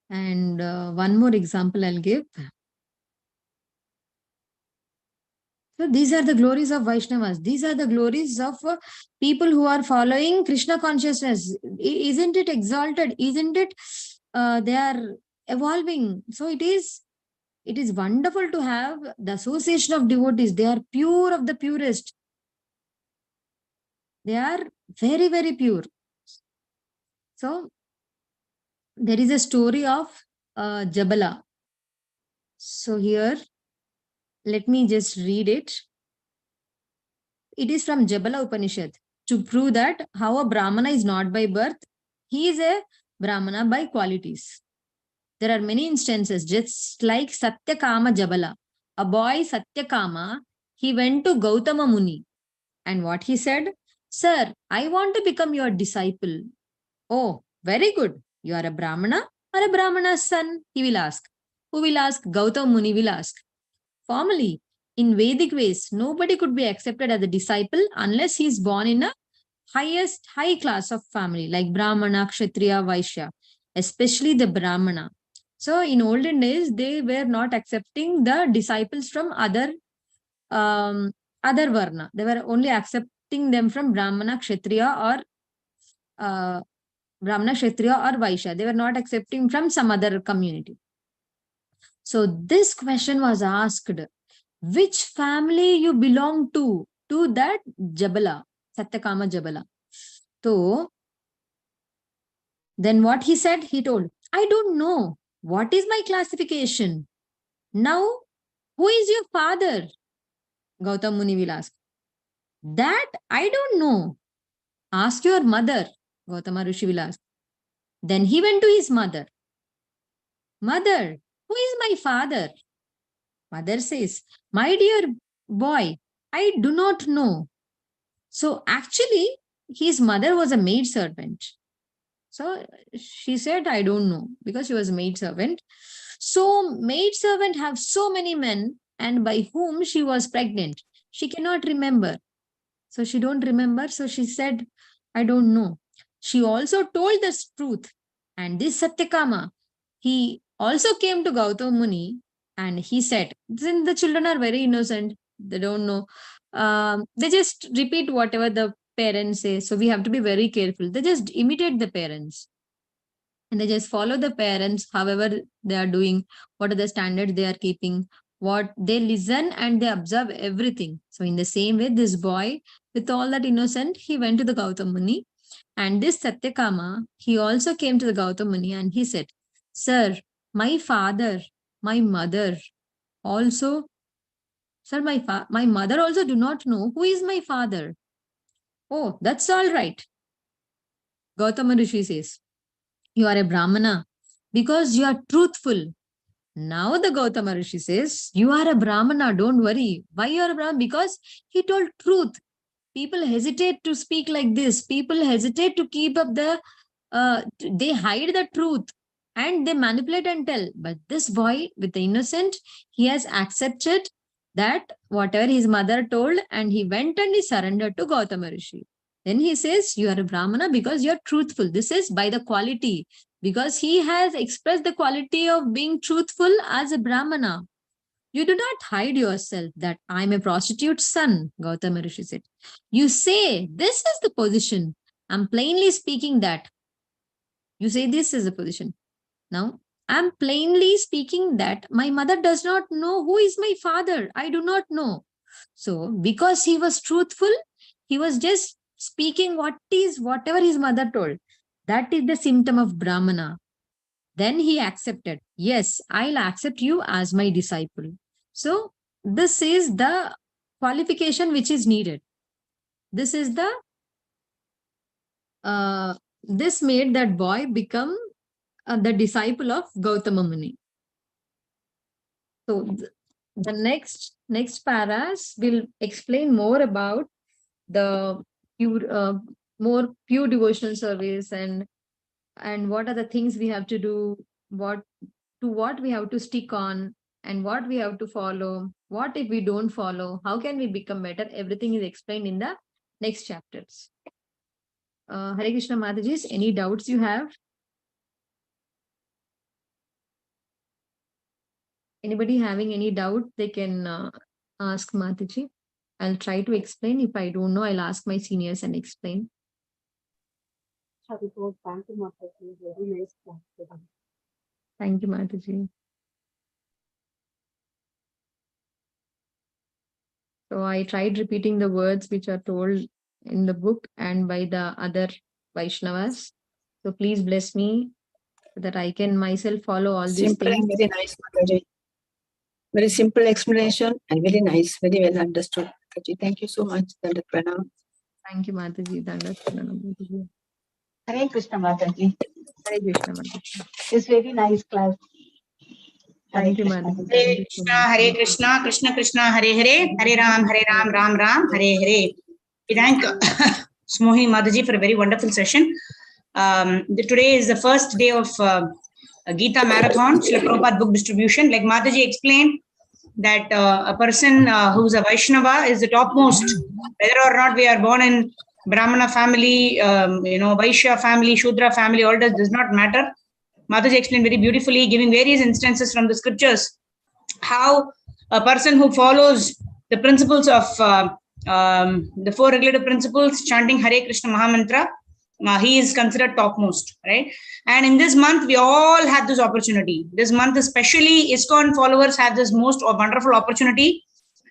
[SPEAKER 3] And one more example I'll give. So these are the glories of Vaishnavas. These are the glories of people who are following Krishna consciousness. Isn't it exalted? Isn't it? They are evolving. So it is wonderful to have the association of devotees. They are pure of the purest. They are very, very pure. So there is a story of Jabala. So here, let me just read it. It is from Jabala Upanishad to prove that how a Brahmana is not by birth, he is a Brahmana by qualities. There are many instances, just like Satyakama Jabala. A boy, Satyakama, he went to Gautama Muni. And what he said? Sir, I want to become your disciple. Oh, very good. You are a Brahmana or a Brahmana's son? He will ask. Who will ask? Gautama Muni will ask. Formally, in Vedic ways, nobody could be accepted as a disciple unless he is born in a high class of family like Brahmana, Kshatriya, Vaishya, especially the Brahmana. So in olden days, they were not accepting the disciples from other Varna. They were only accepting them from Brahmana, Kshatriya, or Vaishya. They were not accepting from some other community. So this question was asked, which family you belong to that Jabala, Satyakama Jabala. So then what he said, he told, I don't know. What is my classification? Now, who is your father? Gautam Muni will ask. That I don't know. Ask your mother, Gautama Rishi will ask. Then he went to his mother. Mother, who is my father? Mother says, my dear boy, I do not know. So actually, his mother was a maid servant. So she said, I don't know, because she was a maid servant. So maid servant have so many men, and by whom she was pregnant. She cannot remember. So she don't remember. So she said, I don't know. She also told the truth. And this Satyakama, he also came to Gautama Muni and he said, since the children are very innocent, they don't know. They just repeat whatever the parents say. So we have to be very careful. They just imitate the parents. And they just follow the parents, however they are doing, what are the standards they are keeping, what they listen and they observe everything. So in the same way, this boy, with all that innocent, he went to the Gautama Muni. And this Satyakama, he also came to the Gautama Muni and he said, Sir, my father, my mother also, sir, my mother also do not know who is my father. Oh, that's all right. Gautama Rishi says, you are a Brahmana. because you are truthful. Now the Gautama Rishi says, you are a Brahmana, don't worry. Why you are a Brahmana? Because he told truth. People hesitate to speak like this. People hesitate to keep up they hide the truth and they manipulate and tell. But this boy with the innocent, he has accepted that whatever his mother told, and he went and he surrendered to Gautama Rishi. Then he says, you are a Brahmana because you are truthful. This is by the quality, because he has expressed the quality of being truthful as a Brahmana. You do not hide yourself that I'm a prostitute's son, Gautama Rishi said. You say, this is the position. I'm plainly speaking that. You say this is the position. Now, I'm plainly speaking that my mother does not know who is my father. I do not know. So, because he was truthful, he was just speaking whatever his mother told. That is the symptom of Brahmana. Then he accepted, yes, I'll accept you as my disciple. So this is the qualification which is needed. This is the, this made that boy become the disciple of Gautama Muni. So the next paras will explain more about the more pure devotional service and what are the things we have to do, what we have to stick on, and what we have to follow, what if we don't follow, how can we become better. Everything is explained in the next chapters. Hare Krishna Mataji, any doubts you have? Anybody having any doubt, they can ask Mataji. I'll try to explain. If I don't know, I'll ask my seniors and explain.
[SPEAKER 4] Thank you, Mataji. Very nice class.
[SPEAKER 1] Thank you, Mataji. So I tried repeating the words which are told in the book and by the other Vaishnavas. So please bless me so that I can myself follow all these
[SPEAKER 4] Simple
[SPEAKER 1] things.
[SPEAKER 4] and very nice, Mataji. Very simple explanation and very nice, very well understood. Mataji. Thank you so much, Dandat Pranam.
[SPEAKER 1] Thank you, Mataji. Dandat Pranam, Mataji.
[SPEAKER 4] Hare Krishna, Mataji.
[SPEAKER 1] Hare Krishna, Mataji.
[SPEAKER 4] It's very nice class.
[SPEAKER 1] Thank you, Mataji.
[SPEAKER 5] Hare Krishna, Hare Krishna, Krishna Krishna, Hare Hare, Hare Ram, Ram Ram, Hare Hare. We thank Smohi Mataji for a very wonderful session. Today is the first day of Gita Marathon, Srila Prabhupada book distribution. Like Mataji explained, that a person who's a Vaishnava is the topmost, whether or not we are born in Brahmana family, Vaishya family, Shudra family, all does not matter. Mataji explained very beautifully, giving various instances from the scriptures, how a person who follows the principles of the four regulative principles, chanting Hare Krishna Mahamantra, he is considered topmost, right? And in this month, we all have this opportunity. This month, especially ISKCON followers have this most wonderful opportunity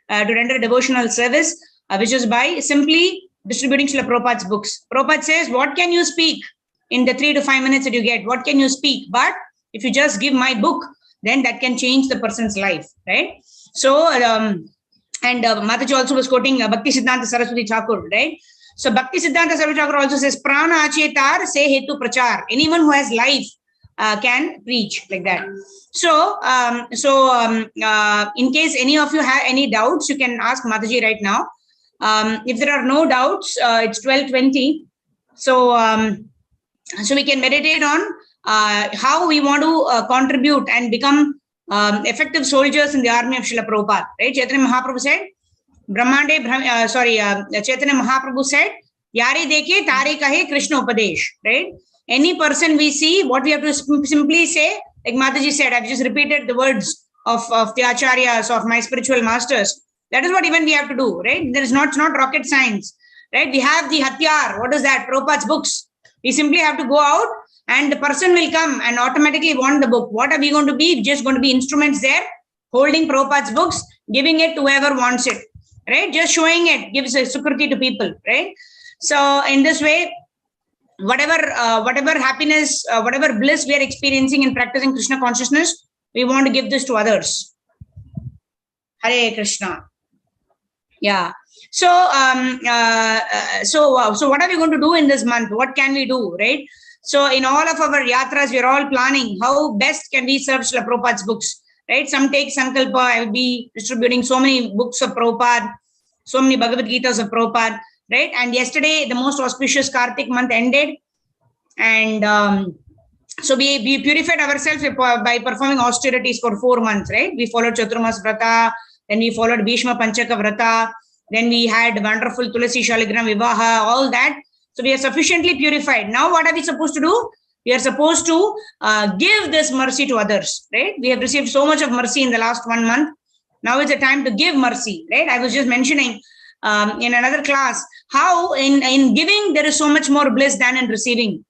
[SPEAKER 5] to render devotional service, which is by simply distributing Srila Prabhupada's books. Prabhupada says, what can you speak in the 3 to 5 minutes that you get? What can you speak? But if you just give my book, then that can change the person's life, right? So, and Mataji also was quoting Bhakti Siddhanta Saraswati Thakur, right? So Bhakti Siddhanta Saraswati Thakur also says, Prana Achetar se hetu prachar. Anyone who has life can preach, like that. So, in case any of you have any doubts, you can ask Mataji right now. If there are no doubts, it's 12:20. So, so we can meditate on how we want to contribute and become effective soldiers in the army of Srila Prabhupada. Right? Chaitanya Mahaprabhu said, Chaitanya Mahaprabhu said, Yare deke tare kahe Krishna Upadesh. Right? Any person we see, what we have to simply say, like Mataji said, I've just repeated the words of the acharyas, of my spiritual masters. That is what even we have to do, right? It's not rocket science, right? We have the hatyar. What is that? Prabhupada's books. We simply have to go out and the person will come and automatically want the book. What are we going to be? We're just going to be instruments there, holding Prabhupada's books, giving it to whoever wants it, right? Just showing it gives a sukriti to people, right? So in this way, whatever happiness, whatever bliss we are experiencing in practicing Krishna consciousness, we want to give this to others. Hare Krishna. Yeah. So, so what are we going to do in this month? What can we do, right? So in all of our yatras, we are all planning how best can we serve Srila Prabhupada's books, right? Some take Sankalpa. I will be distributing so many books of Prabhupada, so many Bhagavad Gitas of Prabhupada, right? And yesterday, the most auspicious Kartik month ended. And so we purified ourselves by performing austerities for 4 months, right? We followed Chaturmas Vrata, then we followed Bhishma Panchaka Vrata, then we had wonderful Tulasi Shaligram Vivaha, all that. So we are sufficiently purified. Now what are we supposed to do? We are supposed to give this mercy to others, right? We have received so much of mercy in the last 1 month. Now is the time to give mercy, right? I was just mentioning in another class how in giving there is so much more bliss than in receiving,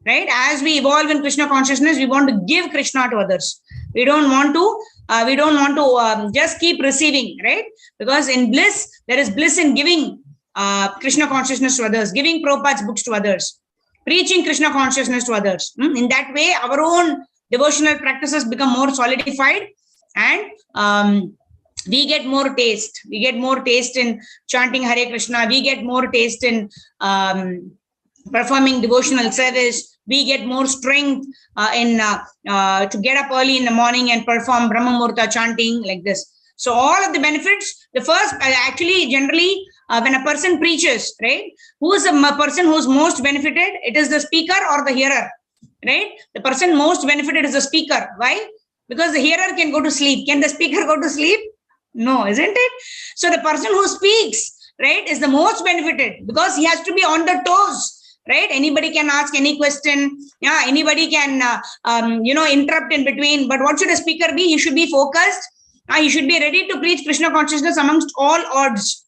[SPEAKER 5] right? As we evolve in Krishna consciousness, we want to give Krishna to others. We don't want to just keep receiving, right? Because in bliss, there is bliss in giving Krishna consciousness to others, giving Prabhupada's books to others, preaching Krishna consciousness to others. In that way, our own devotional practices become more solidified, and we get more taste. We get more taste in chanting Hare Krishna. We get more taste in performing devotional service. We get more strength to get up early in the morning and perform Brahma Muhurta chanting like this. So all of the benefits, the first, actually, generally, when a person preaches, right, who is a person who's most benefited? It is the speaker or the hearer, right? The person most benefited is the speaker. Why? Because the hearer can go to sleep. Can the speaker go to sleep? No, isn't it? So the person who speaks, right, is the most benefited because he has to be on the toes. Right? Anybody can ask any question. Yeah, anybody can, interrupt in between. But what should a speaker be? He should be focused. He should be ready to preach Krishna consciousness amongst all odds.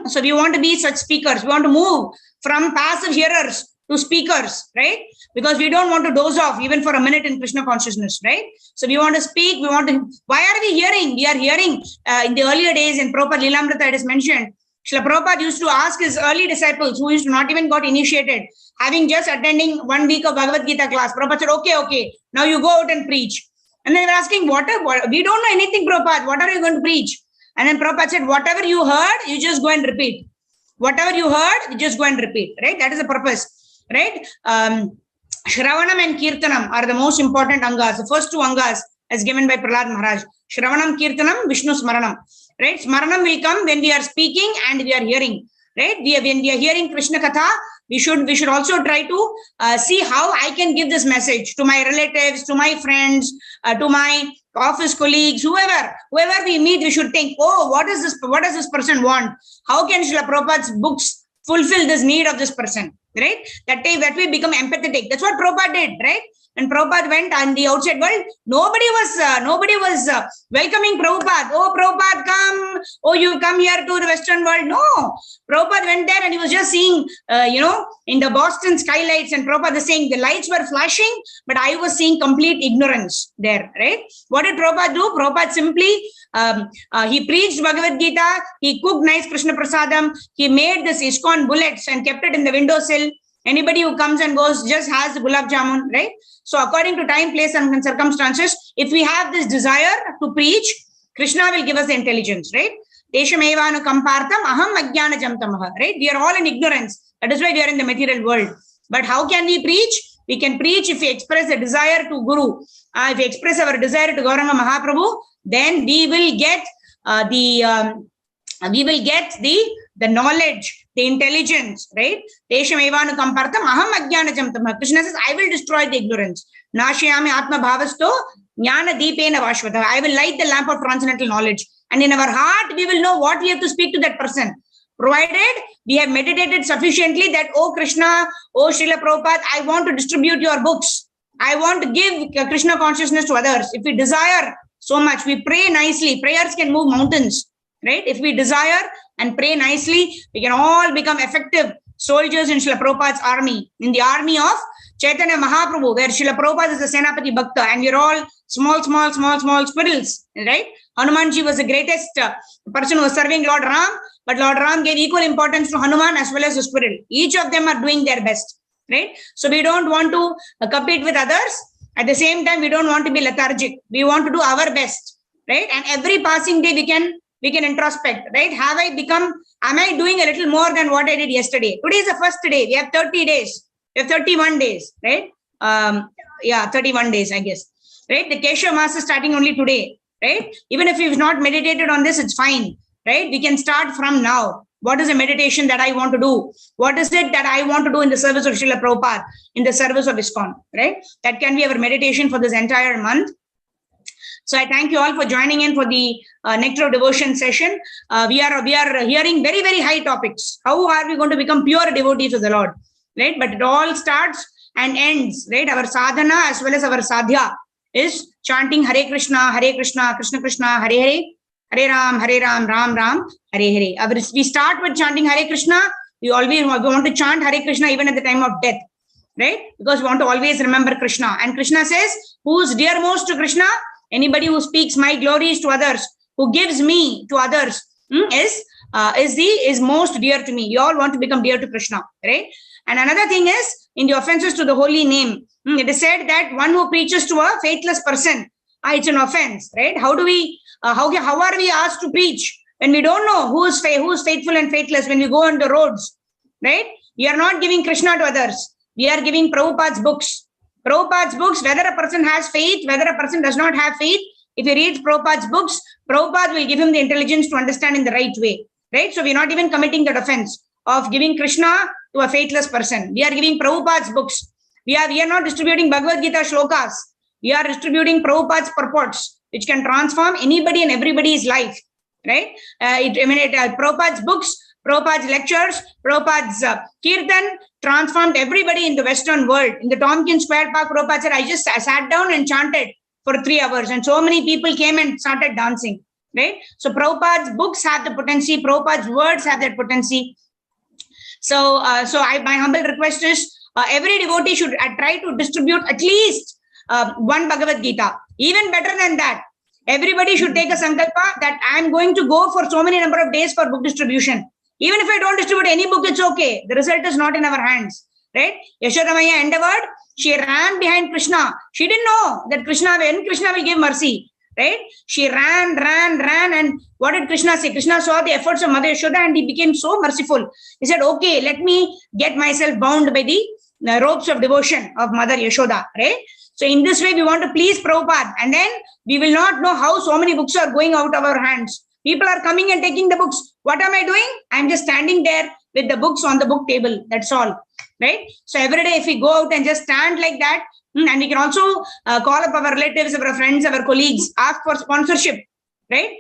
[SPEAKER 5] So we want to be such speakers. We want to move from passive hearers to speakers, right? Because we don't want to doze off even for a minute in Krishna consciousness, right? So we want to speak. Why are we hearing? We are hearing in the earlier days in Prabhupada Lilamrita, it is mentioned. Srila Prabhupada used to ask his early disciples who used to not even got initiated, having just attending 1 week of Bhagavad Gita class. Prabhupada said, okay, now you go out and preach. And they were asking, what we don't know anything, Prabhupada. What are you going to preach? And then Prabhupada said, whatever you heard, you just go and repeat. Whatever you heard, you just go and repeat, right? That is the purpose, right? Shravanam and Kirtanam are the most important angas. The first 2 angas as given by Prahlad Maharaj. Shravanam, Kirtanam, Vishnu Smaranam. Right? Smaranam will come when we are speaking and we are hearing. Right? When we are hearing Krishna Katha, we should also try to see how I can give this message to my relatives, to my friends, to my office colleagues, whoever we meet. We should think, what does this person want? How can Srila Prabhupada's books fulfill this need of this person? Right? That way become empathetic. That's what Prabhupada did, right? When Prabhupada went on the outside world, nobody was welcoming Prabhupada. Oh, Prabhupada, come. Oh, you come here to the Western world. No. Prabhupada went there and he was just seeing, in the Boston skylights, and Prabhupada is saying the lights were flashing, but I was seeing complete ignorance there, right? What did Prabhupada do? Prabhupada simply, he preached Bhagavad Gita, he cooked nice Krishna Prasadam, he made this ISKCON bullets and kept it in the windowsill. Anybody who comes and goes just has the gulab jamun, right? So according to time, place, and circumstances, if we have this desire to preach, Krishna will give us the intelligence, right? Deshamevanu kampartam aham ajnana jamtamaha, right? We are all in ignorance. That is why we are in the material world. But how can we preach? We can preach if we express a desire to Guru. If we express our desire to Gauranga Mahaprabhu, then we will get the knowledge, the intelligence, right? Deshamevanu kampartam aham ajnana jamtamaha. Krishna says, I will destroy the ignorance. Nashayami atma bhavasto jnana deepena vashvata. I will light the lamp of transcendental knowledge. And in our heart, we will know what we have to speak to that person. Provided we have meditated sufficiently that, oh Krishna, oh Srila Prabhupada, I want to distribute your books. I want to give Krishna consciousness to others. If we desire so much, we pray nicely. Prayers can move mountains, right? If we desire and pray nicely, we can all become effective soldiers in Srila Prabhupada's army, in the army of Chaitanya Mahaprabhu, where Srila Prabhupada is the Senapati Bhakta, and we're all small squirrels, right? Hanumanji was the greatest person who was serving Lord Ram, but Lord Ram gave equal importance to Hanuman as well as the squirrel. Each of them are doing their best, right? So we don't want to compete with others. At the same time, we don't want to be lethargic. We want to do our best, right? And every passing day, we can introspect, right? Am I doing a little more than what I did yesterday? Today is the first day. We have 30 days. We have 31 days, right? 31 days, I guess. Right? The Keshav Mass is starting only today. Right? Even if you've not meditated on this, it's fine. Right? We can start from now. What is the meditation that I want to do? What is it that I want to do in the service of Srila Prabhupada, in the service of ISKCON? Right? That can be our meditation for this entire month. So I thank you all for joining in for the Nectar of Devotion session. We are hearing very, very high topics. How are we going to become pure devotees of the Lord? Right? But it all starts and ends. Right? Our sadhana as well as our sadhya is chanting Hare Krishna, Krishna Krishna, Hare Hare, Hare Ram, Ram Ram, Hare Hare. We start with chanting Hare Krishna. We want to chant Hare Krishna even at the time of death. Right? Because we want to always remember Krishna. And Krishna says, who's dearmost to Krishna? Anybody who speaks my glories to others, who gives me to others, is most dear to me. You all want to become dear to Krishna, right? And another thing is, in the offenses to the holy name, it is said that one who preaches to a faithless person, it's an offense, right? How are we asked to preach when we don't know who is faithful and faithless when we go on the roads, right? We are not giving Krishna to others. We are giving Prabhupada's books. Prabhupada's books, whether a person has faith, whether a person does not have faith, if he reads Prabhupada's books, Prabhupada will give him the intelligence to understand in the right way, right? So we're not even committing that offense of giving Krishna to a faithless person. We are giving Prabhupada's books. We are not distributing Bhagavad Gita shlokas. We are distributing Prabhupada's purports, which can transform anybody and everybody's life, right? Prabhupada's books, Prabhupada's lectures, Prabhupada's kirtan transformed everybody in the Western world. In the Tompkins Square Park, Prabhupada said, I just sat down and chanted for 3 hours. And so many people came and started dancing, right? So Prabhupada's books have the potency. Prabhupada's words have that potency. So my humble request is, every devotee should try to distribute at least one Bhagavad Gita. Even better than that, everybody should take a sankalpa that I am going to go for so many number of days for book distribution. Even if I don't distribute any book, it's okay. The result is not in our hands, right? Yashoda Maya endeavored. She ran behind Krishna. She didn't know that Krishna will give mercy, right? She ran. And what did Krishna say? Krishna saw the efforts of Mother Yashoda and he became so merciful. He said, okay, let me get myself bound by the ropes of devotion of Mother Yashoda, right? So in this way, we want to please Prabhupada. And then we will not know how so many books are going out of our hands. People are coming and taking the books. What am I doing? I'm just standing there with the books on the book table. That's all, right? So every day, if we go out and just stand like that, and we can also call up our relatives, our friends, our colleagues, ask for sponsorship, right?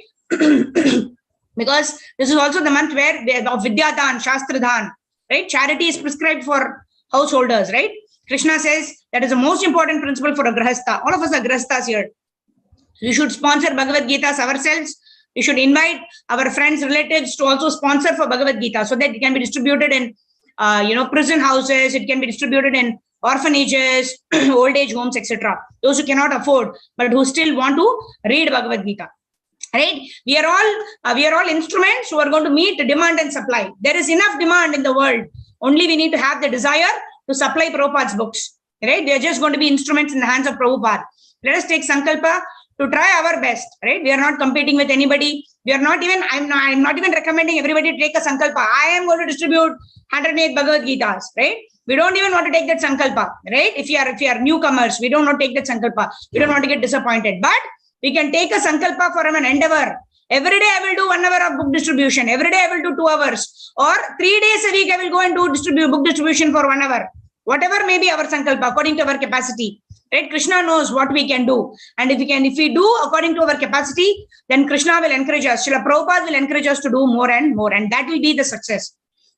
[SPEAKER 5] Because this is also the month where of Vidyadhan, Shastradhan, right? Charity is prescribed for householders, right? Krishna says that is the most important principle for a grahastha. All of us are grahasthas here. We should sponsor Bhagavad Gitas ourselves. We should invite our friends, relatives to also sponsor for Bhagavad Gita so that it can be distributed in, prison houses. It can be distributed in orphanages, old age homes, etc. Those who cannot afford, but who still want to read Bhagavad Gita. Right? We are all instruments who are going to meet demand and supply. There is enough demand in the world. Only we need to have the desire to supply Prabhupada's books. Right? They are just going to be instruments in the hands of Prabhupada. Let us take sankalpa to try our best, right? We are not competing with anybody. I'm not even recommending everybody to take a sankalpa. I am going to distribute 108 Bhagavad Gitas, right? We don't even want to take that sankalpa, right? If you are newcomers, we don't want to take that sankalpa. We don't want to get disappointed. But we can take a sankalpa for an endeavor. Every day I will do 1 hour of book distribution. Every day I will do 2 hours. Or 3 days a week I will go and do book distribution for 1 hour. Whatever may be our sankalpa, according to our capacity. Right? Krishna knows what we can do. And if we do according to our capacity, then Krishna will encourage us. Srila Prabhupada will encourage us to do more and more. And that will be the success.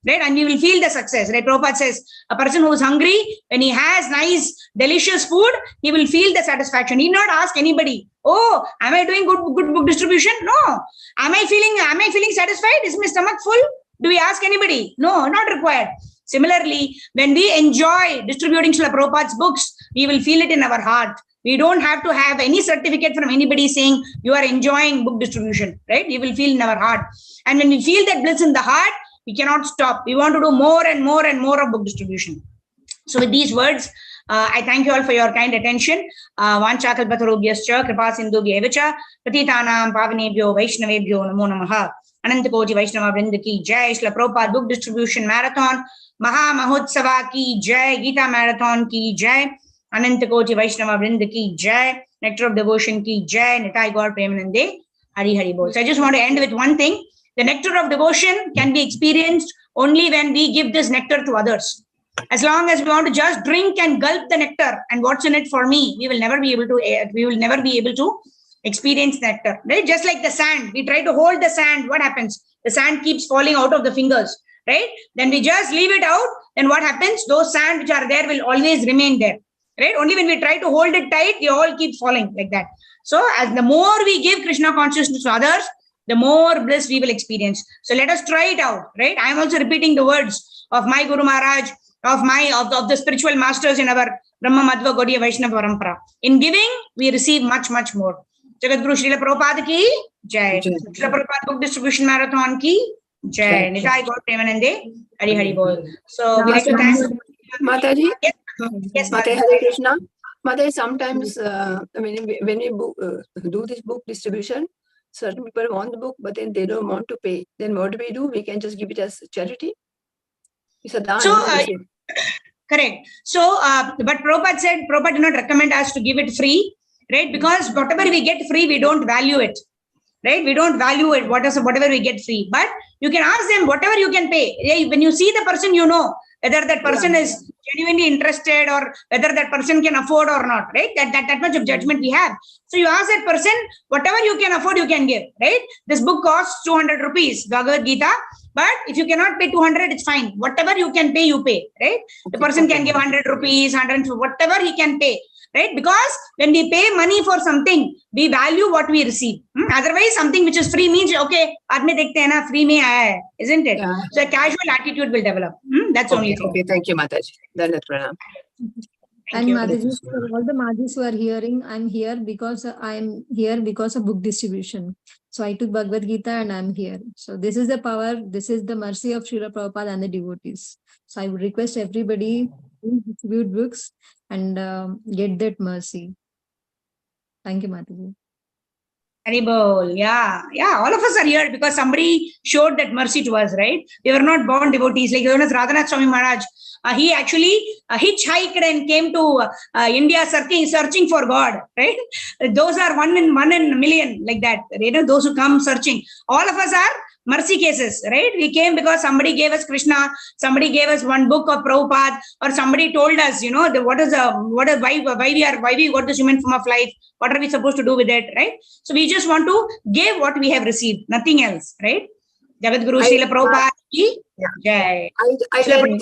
[SPEAKER 5] Right? And we will feel the success. Right? Prabhupada says, a person who is hungry, when he has nice, delicious food, he will feel the satisfaction. He need not ask anybody, oh, am I doing good book distribution? No. Am I feeling satisfied? Is my stomach full? Do we ask anybody? No, not required. Similarly, when we enjoy distributing Srila Prabhupada's books, we will feel it in our heart. We don't have to have any certificate from anybody saying you are enjoying book distribution, right? We will feel in our heart. And when we feel that bliss in the heart, we cannot stop. We want to do more and more and more of book distribution. So with these words, I thank you all for your kind attention. Vanchakalpatarubhyascha kripasindubhyevacha patitanam pavanebhyo vaishnavebhyo namo namaha. Anantakoti Vaishnava Vrinda ki jai. Srila Prabhupada book distribution marathon Maha Mahotsava ki jai. Gita marathon ki jai. Ananta Koti Vaishnava Vrinda ki jai. Nectar of devotion ki jai. Nitai Gaur Premanande. Hari Hari Bol. So I just want to end with one thing. The nectar of devotion can be experienced only when we give this nectar to others. As long as we want to just drink and gulp the nectar and what's in it for me, we will never be able to experience nectar. Right? Just like the sand, we try to hold the sand. What happens? The sand keeps falling out of the fingers. Right? Then we just leave it out. Then what happens? Those sand which are there will always remain there. Right? Only when we try to hold it tight, they all keep falling like that. So as the more we give Krishna consciousness to others, the more bliss we will experience. So let us try it out. Right? I am also repeating the words of my Guru Maharaj, of the spiritual masters in our Brahma Madhva Gaudiya Vaishnava Parampara. In giving, we receive much, much more. Jagat Guru Srila Prabhupada ki jai. Srila Prabhupada Book Distribution Marathon ki jai. Nitai Gaur Premanande. Hari Hari Bol. So we like to thank
[SPEAKER 4] Mataji.
[SPEAKER 5] Yes,
[SPEAKER 4] Mataji, Hare Krishna. Mataji, sometimes when we do this book distribution, certain people want the book, but then they don't want to pay. Then what do? We can just give it as charity. It's a dhan.
[SPEAKER 5] So, correct. So, but Prabhupada said, Prabhupada did not recommend us to give it free, right? Because whatever we get free, we don't value it, right? We don't value it, whatever we get free. But you can ask them whatever you can pay. When you see the person, you know whether that person is genuinely interested or whether that person can afford or not, right? That much of judgment we have. So you ask that person, whatever you can afford, you can give, right? This book costs 200 rupees, Bhagavad Gita. But if you cannot pay 200, it's fine. Whatever you can pay, you pay, right? The person can give 100 rupees, 100, whatever he can pay, right? Because when we pay money for something, we value what we receive. Otherwise, something which is free means, okay, aadme dekhte hai na, free mein aaya hai, isn't it? Yeah. So a casual attitude will develop. That's only thing.
[SPEAKER 4] Okay, thank you, Mataji. Dandavat pranam.
[SPEAKER 1] And Mataji, for all the Madhis who are hearing, I'm here because of book distribution. So I took Bhagavad Gita and I'm here. So this is the power, this is the mercy of Srila Prabhupada and the devotees. So I would request everybody to distribute books and get that mercy. Thank you, Mataji.
[SPEAKER 5] Haribol, yeah, all of us are here because somebody showed that mercy to us, right? We were not born devotees. Like Radhanath Swami Maharaj, he actually hitchhiked and came to India searching for God, right? Those are one in a million, like that. You know, those who come searching. All of us are mercy cases, right? We came because somebody gave us Krishna, somebody gave us one book of Prabhupada, or somebody told us, you know, why we got this human form of life, what are we supposed to do with it, right? So we just want to give what we have received, nothing else, right? Jagat Guru Srila Prabhupada ki jai.
[SPEAKER 4] I read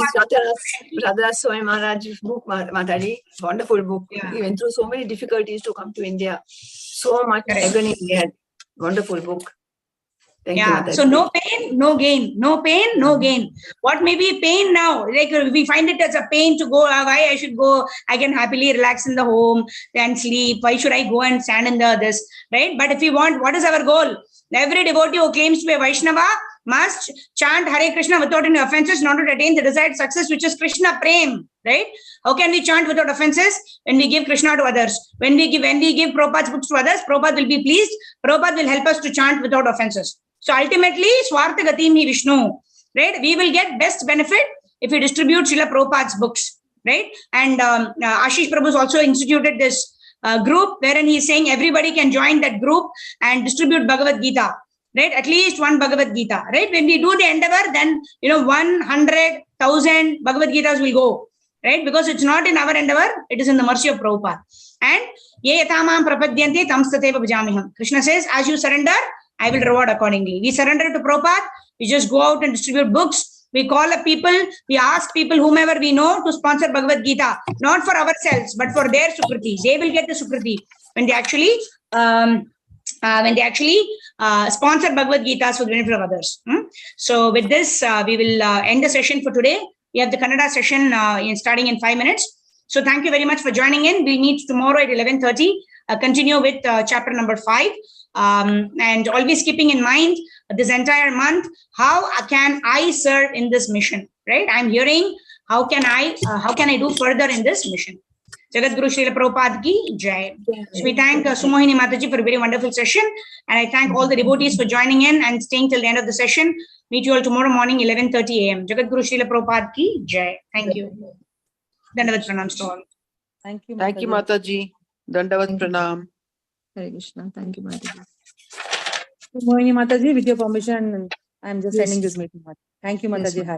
[SPEAKER 4] Radha Swami Maharaj's book, Mataji, wonderful book. Yeah. He went through so many difficulties to come to India. So much agony he had. Wonderful book. Thank you,
[SPEAKER 5] so no pain, no gain. No pain, no gain. What may be pain now? Like we find it as a pain to go. Why I should go? I can happily relax in the home and sleep. Why should I go and stand in this? Right? But if we want, what is our goal? Every devotee who claims to be a Vaishnava must chant Hare Krishna without any offenses, not to attain the desired success, which is Krishna Prem. Right? How can we chant without offenses? When we give Krishna to others. When we give Prabhupada's books to others, Prabhupada will be pleased. Prabhupada will help us to chant without offenses. So ultimately, Swartha Gatim Hi Vishnu, right? We will get best benefit if we distribute Srila Prabhupada's books, right? And Ashish Prabhu has also instituted this group wherein he is saying everybody can join that group and distribute Bhagavad Gita, right? At least one Bhagavad Gita, right? When we do the endeavor, then, 100,000 Bhagavad Gitas will go, right? Because it's not in our endeavor, it is in the mercy of Prabhupada. And Ye yatamam prapadyante tam stateva bhajamiham. Krishna says, as you surrender, I will reward accordingly. We surrender to Prabhupada. We just go out and distribute books. We call up people. We ask people, whomever we know, to sponsor Bhagavad Gita. Not for ourselves, but for their Sukriti. They will get the Sukriti when they actually sponsor Bhagavad Gitas for the benefit of others. So with this, we will end the session for today. We have the Kannada session starting in 5 minutes. So thank you very much for joining in. We meet tomorrow at 11:30. Continue with chapter number 5. And always keeping in mind this entire month, how can I serve in this mission, right? I'm hearing, how can I do further in this mission? Jagat Guru Srila Prabhupada ki jai. So we thank Sumohini Mataji for a very wonderful session. And I thank all the devotees for joining in and staying till the end of the session. Meet you all tomorrow morning, 11:30 a.m. Jagat Guru Srila Prabhupada ki jai. Thank you. Dandavat pranams to all.
[SPEAKER 2] Thank you.
[SPEAKER 6] Thank you,
[SPEAKER 2] Mataji.
[SPEAKER 6] Mataji. Dandavat
[SPEAKER 3] Thank you.
[SPEAKER 6] Pranam.
[SPEAKER 3] Hare Krishna. Thank you, Mataji.
[SPEAKER 2] Mohini Mataji, with your permission, I am just
[SPEAKER 3] Yes,
[SPEAKER 2] ending
[SPEAKER 3] yes.
[SPEAKER 2] this meeting. Thank you,
[SPEAKER 3] Yes,
[SPEAKER 2] Mataji.
[SPEAKER 3] ma'am.